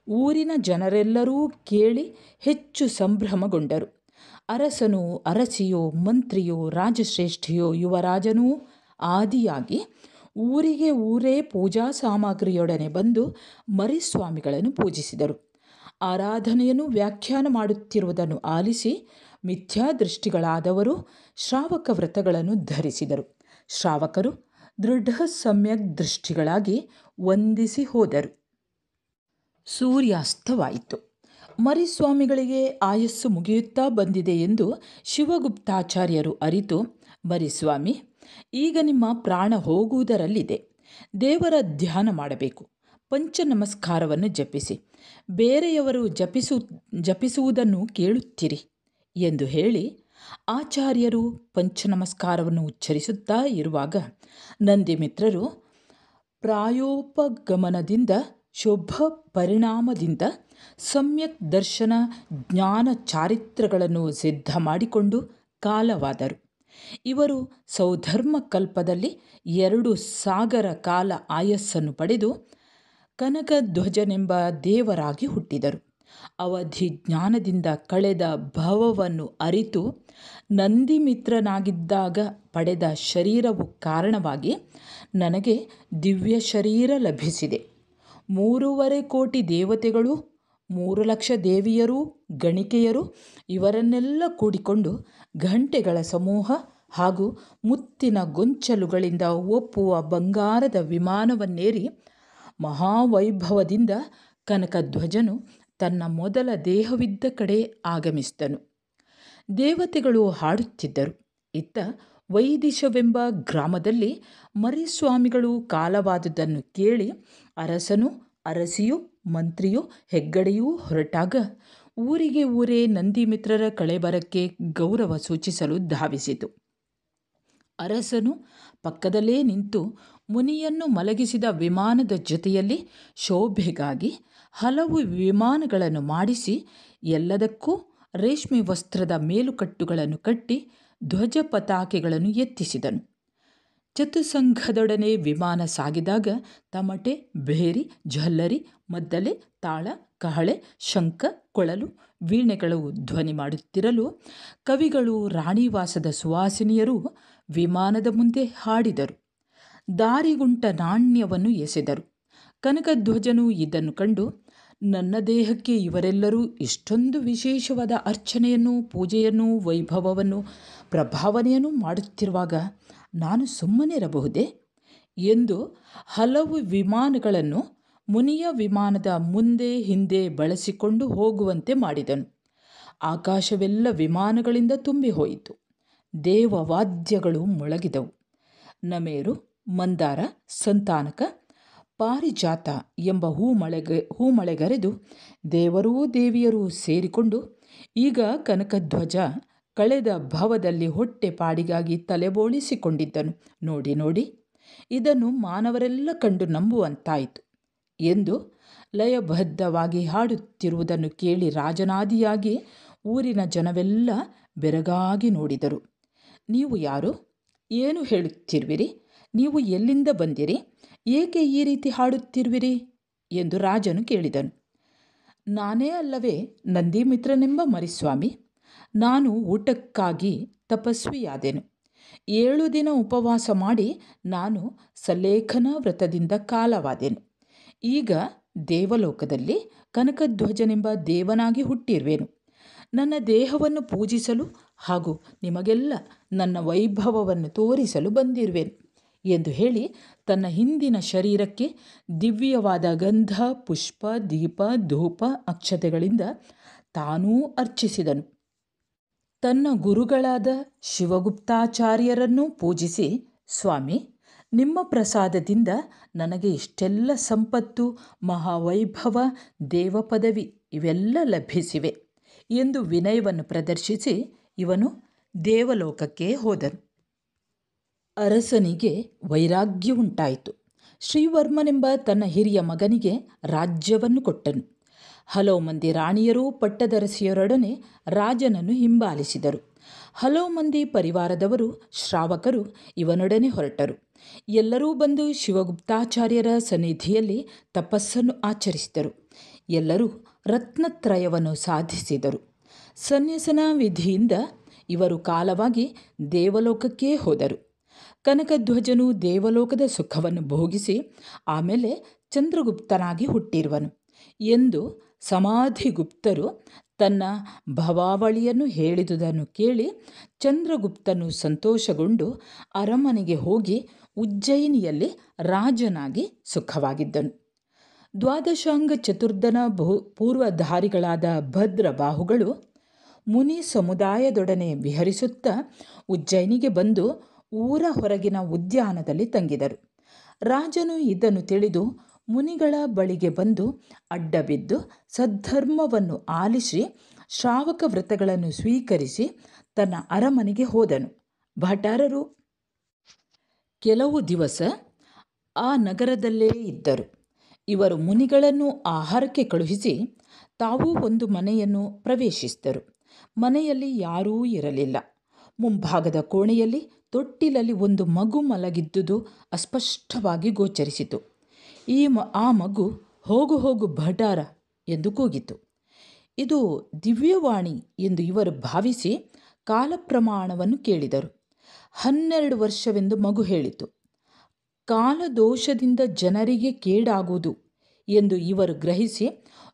ಊರಿನ ಜನರೆಲ್ಲರೂ ಕೇಳಿ ಹೆಚ್ಚು ಸಂಭ್ರಮಗೊಂಡರು. ಅರಸನು, ಅರಸಿಯೋ, ಮಂತ್ರಿಯೋ, ರಾಜಶ್ರೇಷ್ಠಿಯೋ, ಯುವರಾಜನೂ ಆದಿಯಾಗಿ ಊರಿಗೆ ಊರೇ ಪೂಜಾ ಸಾಮಗ್ರಿಯೊಡನೆ ಬಂದು ಮರಿಸ್ವಾಮಿಗಳನ್ನು ಪೂಜಿಸಿದರು. ಆರಾಧನೆಯನ್ನು ವ್ಯಾಖ್ಯಾನ ಮಾಡುತ್ತಿರುವುದನ್ನು ಆಲಿಸಿ ಮಿಥ್ಯಾದೃಷ್ಟಿಗಳಾದವರು ಶ್ರಾವಕ ವ್ರತಗಳನ್ನು ಧರಿಸಿದರು. ಶ್ರಾವಕರು ದೃಢ ಸಮ್ಯಕ್ ದೃಷ್ಟಿಗಳಾಗಿ ವಂದಿಸಿ ಹೋದರು. ಸೂರ್ಯಾಸ್ತವಾಯಿತು. ಮರಿಸ್ವಾಮಿಗಳಿಗೆ ಆಯಸ್ಸು ಮುಗಿಯುತ್ತಾ ಬಂದಿದೆ ಎಂದು ಶಿವಗುಪ್ತಾಚಾರ್ಯರು ಅರಿತು, ಮರಿಸ್ವಾಮಿ, ಈಗ ನಿಮ್ಮ ಪ್ರಾಣ ಹೋಗುವುದರಲ್ಲಿದೆ. ದೇವರ ಧ್ಯಾನ ಮಾಡಬೇಕು. ಪಂಚ ನಮಸ್ಕಾರವನ್ನು ಜಪಿಸಿ. ಬೇರೆಯವರು ಜಪಿಸುವುದನ್ನು ಕೇಳುತ್ತೀರಿ ಎಂದು ಹೇಳಿ ಆಚಾರ್ಯರು ಪಂಚನಮಸ್ಕಾರವನ್ನು ಉಚ್ಚರಿಸುತ್ತಾ ಇರುವಾಗ ನಂದಿಮಿತ್ರರು ಪ್ರಾಯೋಪಗಮನದಿಂದ ಶುಭ ಪರಿಣಾಮದಿಂದ ಸಮ್ಯಕ್ ದರ್ಶನ ಜ್ಞಾನ ಚಾರಿತ್ರಗಳನ್ನು ಸಿದ್ಧ ಮಾಡಿಕೊಂಡು ಕಾಲವಾದರು. ಇವರು ಸೌಧರ್ಮ ಕಲ್ಪದಲ್ಲಿ 2 ಸಾಗರ ಕಾಲ ಆಯಸ್ಸನ್ನು ಪಡೆದು ಕನಕಧ್ವಜನೆಂಬ ದೇವರಾಗಿ ಹುಟ್ಟಿದರು. ಅವಧಿ ಜ್ಞಾನದಿಂದ ಕಳೆದ ಭವವನ್ನು ಅರಿತು ನಂದಿಮಿತ್ರನಾಗಿದ್ದಾಗ ಪಡೆದ ಶರೀರವು ಕಾರಣವಾಗಿ ನನಗೆ ದಿವ್ಯ ಶರೀರ ಲಭಿಸಿದೆ. 3.5 ಕೋಟಿ ದೇವತೆಗಳು, 3 ಲಕ್ಷ ದೇವಿಯರು, ಗಣಿಕೆಯರು ಇವರನ್ನೆಲ್ಲ ಕೂಡಿಕೊಂಡು ಗಂಟೆಗಳ ಸಮೂಹ ಹಾಗೂ ಮುತ್ತಿನ ಗೊಂಚಲುಗಳಿಂದ ಒಪ್ಪುವ ಬಂಗಾರದ ವಿಮಾನವನ್ನೇರಿ ಮಹಾವೈಭವದಿಂದ ಕನಕಧ್ವಜನು ತನ್ನ ಮೊದಲ ದೇಹವಿದ್ದ ಕಡೆ ಆಗಮಿಸಿದನು. ದೇವತೆಗಳು ಹಾಡುತ್ತಿದ್ದರು. ಇತ್ತ ವೈದಿಶವೆಂಬ ಗ್ರಾಮದಲ್ಲಿ ಮರಿಸ್ವಾಮಿಗಳು ಕಾಲವಾದುದನ್ನು ಕೇಳಿ ಅರಸನು, ಅರಸಿಯು, ಮಂತ್ರಿಯು, ಹೆಗ್ಗಡೆಯೂ ಹೊರಟಾಗ ಊರಿಗೆ ಊರೇ ನಂದಿಮಿತ್ರರ ಕಳೇಬರಕ್ಕೆ ಗೌರವ ಸೂಚಿಸಲು ಧಾವಿಸಿತು. ಅರಸನು ಪಕ್ಕದಲ್ಲೇ ನಿಂತು ಮುನಿಯನ್ನು ಮಲಗಿಸಿದ ವಿಮಾನದ ಜೊತೆಯಲ್ಲಿ ಶೋಭೆಗಾಗಿ ಹಲವು ವಿಮಾನಗಳನ್ನು ಮಾಡಿಸಿ ಎಲ್ಲದಕ್ಕೂ ರೇಷ್ಮೆ ವಸ್ತ್ರದ ಮೇಲುಕಟ್ಟುಗಳನ್ನು ಕಟ್ಟಿ ಧ್ವಜ ಪತಾಕೆಗಳನ್ನು ಎತ್ತಿಸಿದನು. ಚತುಸಂಘದೊಡನೆ ವಿಮಾನ ಸಾಗಿದಾಗ ತಮಟೆ, ಭೇರಿ, ಝಲ್ಲರಿ, ಮದ್ದಲೆ, ತಾಳ, ಕಹಳೆ, ಶಂಖ, ಕೊಳಲು, ವೀಣೆಗಳು ಧ್ವನಿ ಮಾಡುತ್ತಿರಲು ಕವಿಗಳು, ರಾಣಿವಾಸದ ಸುವಾಸಿನಿಯರು ವಿಮಾನದ ಮುಂದೆ ಹಾಡಿದರು. ದಾರಿಗುಂಟ ನಾಣ್ಯವನ್ನು ಎಸೆದರು. ಕನಕಧ್ವಜನು ಇದನ್ನು ಕಂಡು, ನನ್ನ ದೇಹಕ್ಕೆ ಇವರೆಲ್ಲರೂ ಇಷ್ಟೊಂದು ವಿಶೇಷವಾದ ಅರ್ಚನೆಯನ್ನು, ಪೂಜೆಯನ್ನು, ವೈಭವವನ್ನು, ಪ್ರಭಾವನೆಯನ್ನು ಮಾಡುತ್ತಿರುವಾಗ ನಾನು ಸುಮ್ಮನಿರಬಹುದೇ ಎಂದು ಹಲವು ವಿಮಾನಗಳನ್ನು ಮುನಿಯ ವಿಮಾನದ ಮುಂದೆ ಹಿಂದೆ ಬಳಸಿಕೊಂಡು ಹೋಗುವಂತೆ ಮಾಡಿದನು. ಆಕಾಶವೆಲ್ಲ ವಿಮಾನಗಳಿಂದ ತುಂಬಿ ಹೋಯಿತು. ದೇವವಾದ್ಯಗಳು ಮೊಳಗಿದವು. ನಮೇರು, ಮಂದಾರ, ಸಂತಾನಕ, ಪಾರಿಜಾತ ಎಂಬ ಹೂಮಳೆಗರೆದು ದೇವರೂ ದೇವಿಯರೂ ಸೇರಿಕೊಂಡು, ಈಗ ಕನಕಧ್ವಜ ಕಳೆದ ಭವದಲ್ಲಿ ಹೊಟ್ಟೆಪಾಡಿಗಾಗಿ ತಲೆಬೋಳಿಸಿಕೊಂಡಿದ್ದನು. ನೋಡಿ ನೋಡಿ, ಇದನ್ನು ಮಾನವರೆಲ್ಲ ಕಂಡು ನಂಬುವಂತಾಯಿತು ಎಂದು ಲಯಬದ್ಧವಾಗಿ ಹಾಡುತ್ತಿರುವುದನ್ನು ಕೇಳಿ ರಾಜನಾದಿಯಾಗಿ ಊರಿನ ಜನವೆಲ್ಲ ಬೆರಗಾಗಿ ನೋಡಿದರು. ನೀವು ಯಾರು? ಏನು ಹೇಳುತ್ತಿರುವಿರಿ? ನೀವು ಎಲ್ಲಿಂದ ಬಂದಿರಿ? ಏಕೆ ಈ ರೀತಿ ಹಾಡುತ್ತಿರುವಿರಿ ಎಂದು ರಾಜನು ಕೇಳಿದನು. ನಾನೇ ಅಲ್ಲವೇ ನಂದಿಮಿತ್ರನೆಂಬ ಮರಿಸ್ವಾಮಿ. ನಾನು ಊಟಕ್ಕಾಗಿ ತಪಸ್ವಿಯಾದೆನು. 7 ದಿನ ಉಪವಾಸ ಮಾಡಿ ನಾನು ಸಲ್ಲೇಖನ ವ್ರತದಿಂದ ಕಾಲವಾದೆನು. ಈಗ ದೇವಲೋಕದಲ್ಲಿ ಕನಕಧ್ವಜನೆಂಬ ದೇವನಾಗಿ ಹುಟ್ಟಿರುವೆನು. ನನ್ನ ದೇಹವನ್ನು ಪೂಜಿಸಲು ಹಾಗೂ ನಿಮಗೆಲ್ಲ ನನ್ನ ವೈಭವವನ್ನು ತೋರಿಸಲು ಬಂದಿರುವೆನು ಎಂದು ಹೇಳಿ ತನ್ನ ಹಿಂದಿನ ಶರೀರಕ್ಕೆ ದಿವ್ಯವಾದ ಗಂಧ, ಪುಷ್ಪ, ದೀಪ, ಧೂಪ, ಅಕ್ಷತೆಗಳಿಂದ ತಾನೂ ಅರ್ಚಿಸಿದನು. ತನ್ನ ಗುರುಗಳಾದ ಶಿವಗುಪ್ತಾಚಾರ್ಯರನ್ನು ಪೂಜಿಸಿ, ಸ್ವಾಮಿ, ನಿಮ್ಮ ಪ್ರಸಾದದಿಂದ ನನಗೆ ಇಷ್ಟೆಲ್ಲ ಸಂಪತ್ತು, ಮಹಾವೈಭವ, ದೇವಪದವಿ ಇವೆಲ್ಲ ಲಭಿಸಿವೆ ಎಂದು ವಿನಯವನ್ನು ಪ್ರದರ್ಶಿಸಿ ಇವನು ದೇವಲೋಕಕ್ಕೆ ಹೋದನು. ಅರಸನಿಗೆ ವೈರಾಗ್ಯ ಉಂಟಾಯಿತು. ಶ್ರೀವರ್ಮನೆಂಬ ತನ್ನ ಹಿರಿಯ ಮಗನಿಗೆ ರಾಜ್ಯವನ್ನು ಕೊಟ್ಟನು. ಹಲವು ಮಂದಿ ರಾಣಿಯರು ಪಟ್ಟದರಸಿಯರೊಡನೆ ರಾಜನನ್ನು ಹಿಂಬಾಲಿಸಿದರು. ಹಲವು ಮಂದಿ ಪರಿವಾರದವರು, ಶ್ರಾವಕರು ಇವನೊಡನೆ ಹೊರಟರು. ಎಲ್ಲರೂ ಬಂದು ಶಿವಗುಪ್ತಾಚಾರ್ಯರ ಸನ್ನಿಧಿಯಲ್ಲಿ ತಪಸ್ಸನ್ನು ಆಚರಿಸಿದರು. ಎಲ್ಲರೂ ರತ್ನತ್ರಯವನ್ನು ಸಾಧಿಸಿದರು. ಸನ್ಯಾಸನ ವಿಧಿಯಿಂದ ಇವರು ಕಾಲವಾಗಿ ದೇವಲೋಕಕ್ಕೆ ಹೋದರು. ಕನಕಧ್ವಜನು ದೇವಲೋಕದ ಸುಖವನ್ನು ಭೋಗಿಸಿ ಆಮೇಲೆ ಚಂದ್ರಗುಪ್ತನಾಗಿ ಹುಟ್ಟಿರುವನು ಎಂದು ಸಮಾಧಿಗುಪ್ತರು ತನ್ನ ಭವಾವಳಿಯನ್ನು ಹೇಳಿದುದನ್ನು ಕೇಳಿ ಚಂದ್ರಗುಪ್ತನು ಸಂತೋಷಗೊಂಡು ಅರಮನೆಗೆ ಹೋಗಿ ಉಜ್ಜಯಿನಿಯಲ್ಲಿ ರಾಜನಾಗಿ ಸುಖವಾಗಿದ್ದನು. ದ್ವಾದಶಾಂಗ ಚತುರ್ಧನ ಪೂರ್ವಧಾರಿಗಳಾದ ಭದ್ರ ಬಾಹುಗಳು ಮುನಿ ಸಮುದಾಯದೊಡನೆ ವಿಹರಿಸುತ್ತಾ ಉಜ್ಜಯಿನಿಗೆ ಬಂದು ಊರ ಹೊರಗಿನ ಉದ್ಯಾನದಲ್ಲಿ ತಂಗಿದರು. ರಾಜನು ಇದನ್ನು ತಿಳಿದು ಮುನಿಗಳ ಬಳಿಗೆ ಬಂದು ಅಡ್ಡಬಿದ್ದು ಸದ್ಧರ್ಮವನ್ನು ಆಲಿಸಿ ಶ್ರಾವಕ ವ್ರತಗಳನ್ನು ಸ್ವೀಕರಿಸಿ ತನ್ನ ಅರಮನೆಗೆ ಹೋದನು. ಭಟಾರರು ಕೆಲವು ದಿವಸ ಆ ನಗರದಲ್ಲೇ ಇದ್ದರು. ಇವರು ಮುನಿಗಳನ್ನು ಆಹಾರಕ್ಕೆ ಕಳುಹಿಸಿ ತಾವೂ ಒಂದು ಮನೆಯನ್ನು ಪ್ರವೇಶಿಸಿದರು. ಮನೆಯಲ್ಲಿ ಯಾರೂ ಇರಲಿಲ್ಲ. ಮುಂಭಾಗದ ಕೋಣೆಯಲ್ಲಿ ತೊಟ್ಟಿಲಲ್ಲಿ ಒಂದು ಮಗು ಮಲಗಿದ್ದುದು ಅಸ್ಪಷ್ಟವಾಗಿ ಗೋಚರಿಸಿತು. ಆ ಮಗು ಹೋಗು ಹೋಗು ಭಟಾರ ಎಂದು ಕೂಗಿತು. ಇದು ದಿವ್ಯವಾಣಿ ಎಂದು ಇವರು ಭಾವಿಸಿ ಕಾಲಪ್ರಮಾಣವನ್ನು ಕೇಳಿದರು. 12 ವರ್ಷವೆಂದು ಮಗು ಹೇಳಿತು. ಕಾಲದೋಷದಿಂದ ಜನರಿಗೆ ಕೇಡಾಗುವುದು ಎಂದು ಇವರು ಗ್ರಹಿಸಿ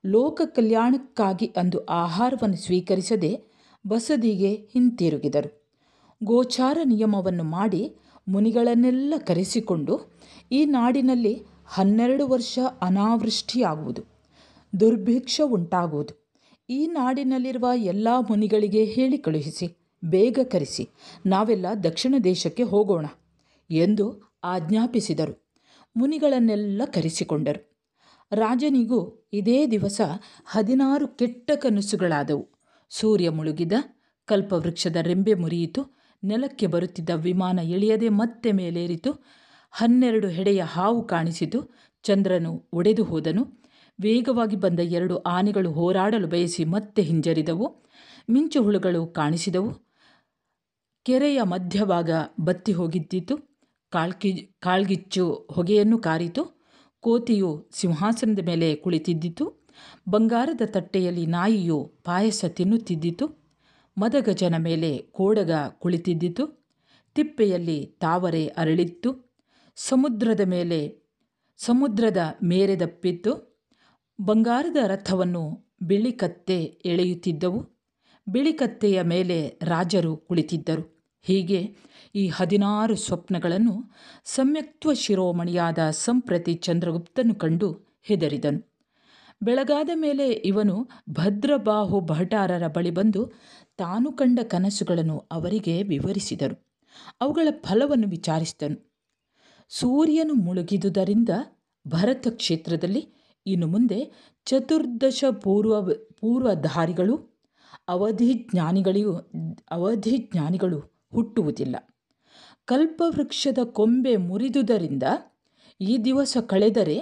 ಲೋಕ ಕಲ್ಯಾಣಕ್ಕಾಗಿ ಅಂದು ಆಹಾರವನ್ನು ಸ್ವೀಕರಿಸದೆ ಬಸದಿಗೆ ಹಿಂತಿರುಗಿದರು. ಗೋಚಾರ ನಿಯಮವನ್ನು ಮಾಡಿ ಮುನಿಗಳನ್ನೆಲ್ಲ ಕರೆಸಿಕೊಂಡು ಈ ನಾಡಿನಲ್ಲಿ 12 ವರ್ಷ ಅನಾವೃಷ್ಟಿಯಾಗುವುದು, ದುರ್ಭಿಕ್ಷ ಉಂಟಾಗುವುದು. ಈ ನಾಡಿನಲ್ಲಿರುವ ಎಲ್ಲ ಮುನಿಗಳಿಗೆ ಹೇಳಿ ಕಳುಹಿಸಿ ಬೇಗ ಕರೆಸಿ ನಾವೆಲ್ಲ ದಕ್ಷಿಣ ದೇಶಕ್ಕೆ ಹೋಗೋಣ ಎಂದು ಆಜ್ಞಾಪಿಸಿದರು. ಮುನಿಗಳನ್ನೆಲ್ಲ ಕರೆಸಿಕೊಂಡರು. ರಾಜನಿಗೂ ಇದೇ ದಿವಸ 16 ಕೆಟ್ಟ ಕನಸುಗಳಾದವು. ಸೂರ್ಯ ಮುಳುಗಿದ, ಕಲ್ಪವೃಕ್ಷದ ರೆಂಬೆ ಮುರಿಯಿತು, ನೆಲಕ್ಕೆ ಬರುತ್ತಿದ್ದ ವಿಮಾನ ಇಳಿಯದೆ ಮತ್ತೆ ಮೇಲೇರಿತು, 12 ಹೆಡೆಯ ಹಾವು ಕಾಣಿಸಿತು, ಚಂದ್ರನು ಒಡೆದು ಹೋದನು, ವೇಗವಾಗಿ ಬಂದ 2 ಆನೆಗಳು ಹೋರಾಡಲು ಬಯಸಿ ಮತ್ತೆ ಹಿಂಜರಿದವು, ಮಿಂಚು ಹುಳುಗಳು ಕಾಣಿಸಿದವು, ಕೆರೆಯ ಮಧ್ಯಭಾಗ ಬತ್ತಿ ಹೋಗಿದ್ದಿತು, ಕಾಳ್ಗಿಚ್ಚು ಹೊಗೆಯನ್ನು ಕಾರಿತು, ಕೋತಿಯು ಸಿಂಹಾಸನದ ಮೇಲೆ ಕುಳಿತಿದ್ದಿತು, ಬಂಗಾರದ ತಟ್ಟೆಯಲ್ಲಿ ನಾಯಿಯು ಪಾಯಸ ತಿನ್ನುತ್ತಿದ್ದಿತು, ಮದಗಜನ ಮೇಲೆ ಕೋಡಗ ಕುಳಿತಿದ್ದಿತು, ತಿಪ್ಪೆಯಲ್ಲಿ ತಾವರೆ ಅರಳಿತ್ತು, ಸಮುದ್ರದ ಮೇರೆದಪ್ಪಿತ್ತು, ಬಂಗಾರದ ರಥವನ್ನು ಬಿಳಿಕತ್ತೆ ಎಳೆಯುತ್ತಿದ್ದವು, ಬಿಳಿಕತ್ತೆಯ ಮೇಲೆ ರಾಜರು ಕುಳಿತಿದ್ದರು. ಹೀಗೆ ಈ 16 ಸ್ವಪ್ನಗಳನ್ನು ಸಮ್ಯಕ್ತ್ವ ಶಿರೋಮಣಿಯಾದ ಸಂಪ್ರತಿ ಚಂದ್ರಗುಪ್ತನು ಕಂಡು ಹೆದರಿದನು. ಬೆಳಗಾದ ಮೇಲೆ ಇವನು ಭದ್ರಬಾಹು ಭಟಾರರ ಬಳಿ ಬಂದು ತಾನು ಕಂಡ ಕನಸುಗಳನ್ನು ಅವರಿಗೆ ವಿವರಿಸಿದರು. ಅವುಗಳ ಫಲವನ್ನು ವಿಚಾರಿಸಿದನು. ಸೂರ್ಯನು ಮುಳುಗಿದುದರಿಂದ ಭರತ ಕ್ಷೇತ್ರದಲ್ಲಿ ಇನ್ನು ಮುಂದೆ 14 ಪೂರ್ವಧಾರಿಗಳು ಅವಧಿಜ್ಞಾನಿಗಳು ಹುಟ್ಟುವುದಿಲ್ಲ. ಕಲ್ಪವೃಕ್ಷದ ಕೊಂಬೆ ಮುರಿದುದರಿಂದ ಈ ದಿವಸ ಕಳೆದರೆ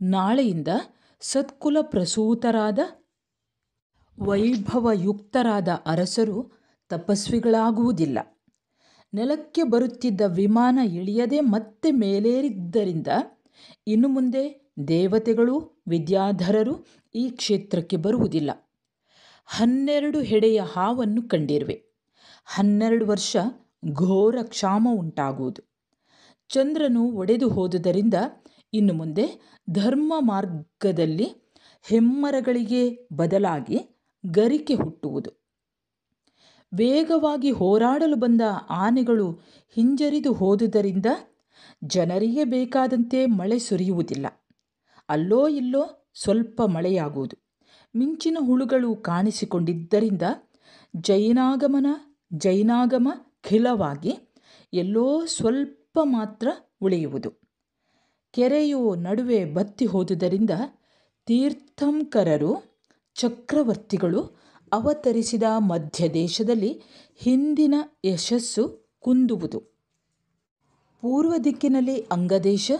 ನಾಳೆಯಿಂದ ಸತ್ಕುಲ ಪ್ರಸೂತರಾದ ವೈಭವಯುಕ್ತರಾದ ಅರಸರು ತಪಸ್ವಿಗಳಾಗುವುದಿಲ್ಲ. ನೆಲಕ್ಕೆ ಬರುತ್ತಿದ್ದ ವಿಮಾನ ಇಳಿಯದೆ ಮತ್ತೆ ಮೇಲೇರಿದ್ದರಿಂದ ಇನ್ನು ಮುಂದೆ ದೇವತೆಗಳು ವಿದ್ಯಾಧರರು ಈ ಕ್ಷೇತ್ರಕ್ಕೆ ಬರುವುದಿಲ್ಲ. 12 ಹೆಡೆಯ ಹಾವನ್ನು ಕಂಡಿರುವೆ. 12 ವರ್ಷ ಘೋರ ಕ್ಷಾಮ ಉಂಟಾಗುವುದು. ಚಂದ್ರನು ಒಡೆದು ಹೋದುದರಿಂದ ಇನ್ನು ಮುಂದೆ ಧರ್ಮ ಮಾರ್ಗದಲ್ಲಿ ಹೆಮ್ಮರಗಳಿಗೆ ಬದಲಾಗಿ ಗರಿಕೆ ಹುಟ್ಟುವುದು. ವೇಗವಾಗಿ ಹೋರಾಡಲು ಬಂದ ಆನೆಗಳು ಹಿಂಜರಿದು ಹೋದುದರಿಂದ ಜನರಿಗೆ ಬೇಕಾದಂತೆ ಮಳೆ ಸುರಿಯುವುದಿಲ್ಲ. ಅಲ್ಲೋ ಇಲ್ಲೋ ಸ್ವಲ್ಪ ಮಳೆಯಾಗುವುದು. ಮಿಂಚಿನ ಹುಳುಗಳು ಕಾಣಿಸಿಕೊಂಡಿದ್ದರಿಂದ ಜೈನಾಗಮ ಖಿಲವಾಗಿ ಎಲ್ಲೋ ಸ್ವಲ್ಪ ಮಾತ್ರ ಉಳಿಯುವುದು. ಕೆರೆಯು ನಡುವೆ ಬತ್ತಿ ಹೋದುದರಿಂದ ತೀರ್ಥಂಕರರು ಚಕ್ರವರ್ತಿಗಳು ಅವತರಿಸಿದ ಮಧ್ಯ ದೇಶದಲ್ಲಿ ಹಿಂದಿನ ಯಶಸ್ಸು ಕುಂದುವುದು. ಪೂರ್ವ ದಿಕ್ಕಿನಲ್ಲಿ ಅಂಗದೇಶ,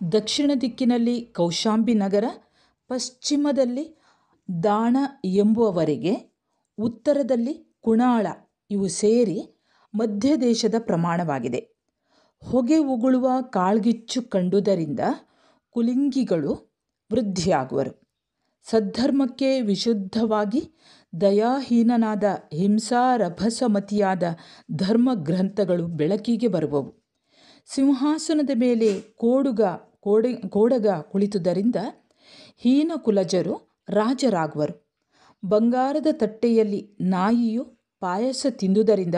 ದಕ್ಷಿಣ ದಿಕ್ಕಿನಲ್ಲಿ ಕೌಶಾಂಬಿ ನಗರ, ಪಶ್ಚಿಮದಲ್ಲಿ ದಾಣ ಎಂಬುವವರೆಗೆ, ಉತ್ತರದಲ್ಲಿ ಕುಣಾಳ ಇವು ಸೇರಿ ಮಧ್ಯ ದೇಶದ ಪ್ರಮಾಣವಾಗಿದೆ. ಹೊಗೆ ಉಗುಳುವ ಕಾಳ್ಗಿಚ್ಚು ಕಂಡುದರಿಂದ ಕುಲಿಂಗಿಗಳು ವೃದ್ಧಿಯಾಗುವರು. ಸದ್ಧರ್ಮಕ್ಕೆ ವಿಶುದ್ಧವಾಗಿ ದಯಾಹೀನನಾದ ಹಿಂಸಾರಭಸಮತಿಯಾದ ಧರ್ಮಗ್ರಂಥಗಳು ಬೆಳಕಿಗೆ ಬರುವವು. ಸಿಂಹಾಸನದ ಮೇಲೆ ಕೋಡಗ ಕುಳಿತುದರಿಂದ ಹೀನಕುಲಜರು ರಾಜರಾಗುವರು. ಬಂಗಾರದ ತಟ್ಟೆಯಲ್ಲಿ ನಾಯಿಯು ಪಾಯಸ ತಿಂದುದರಿಂದ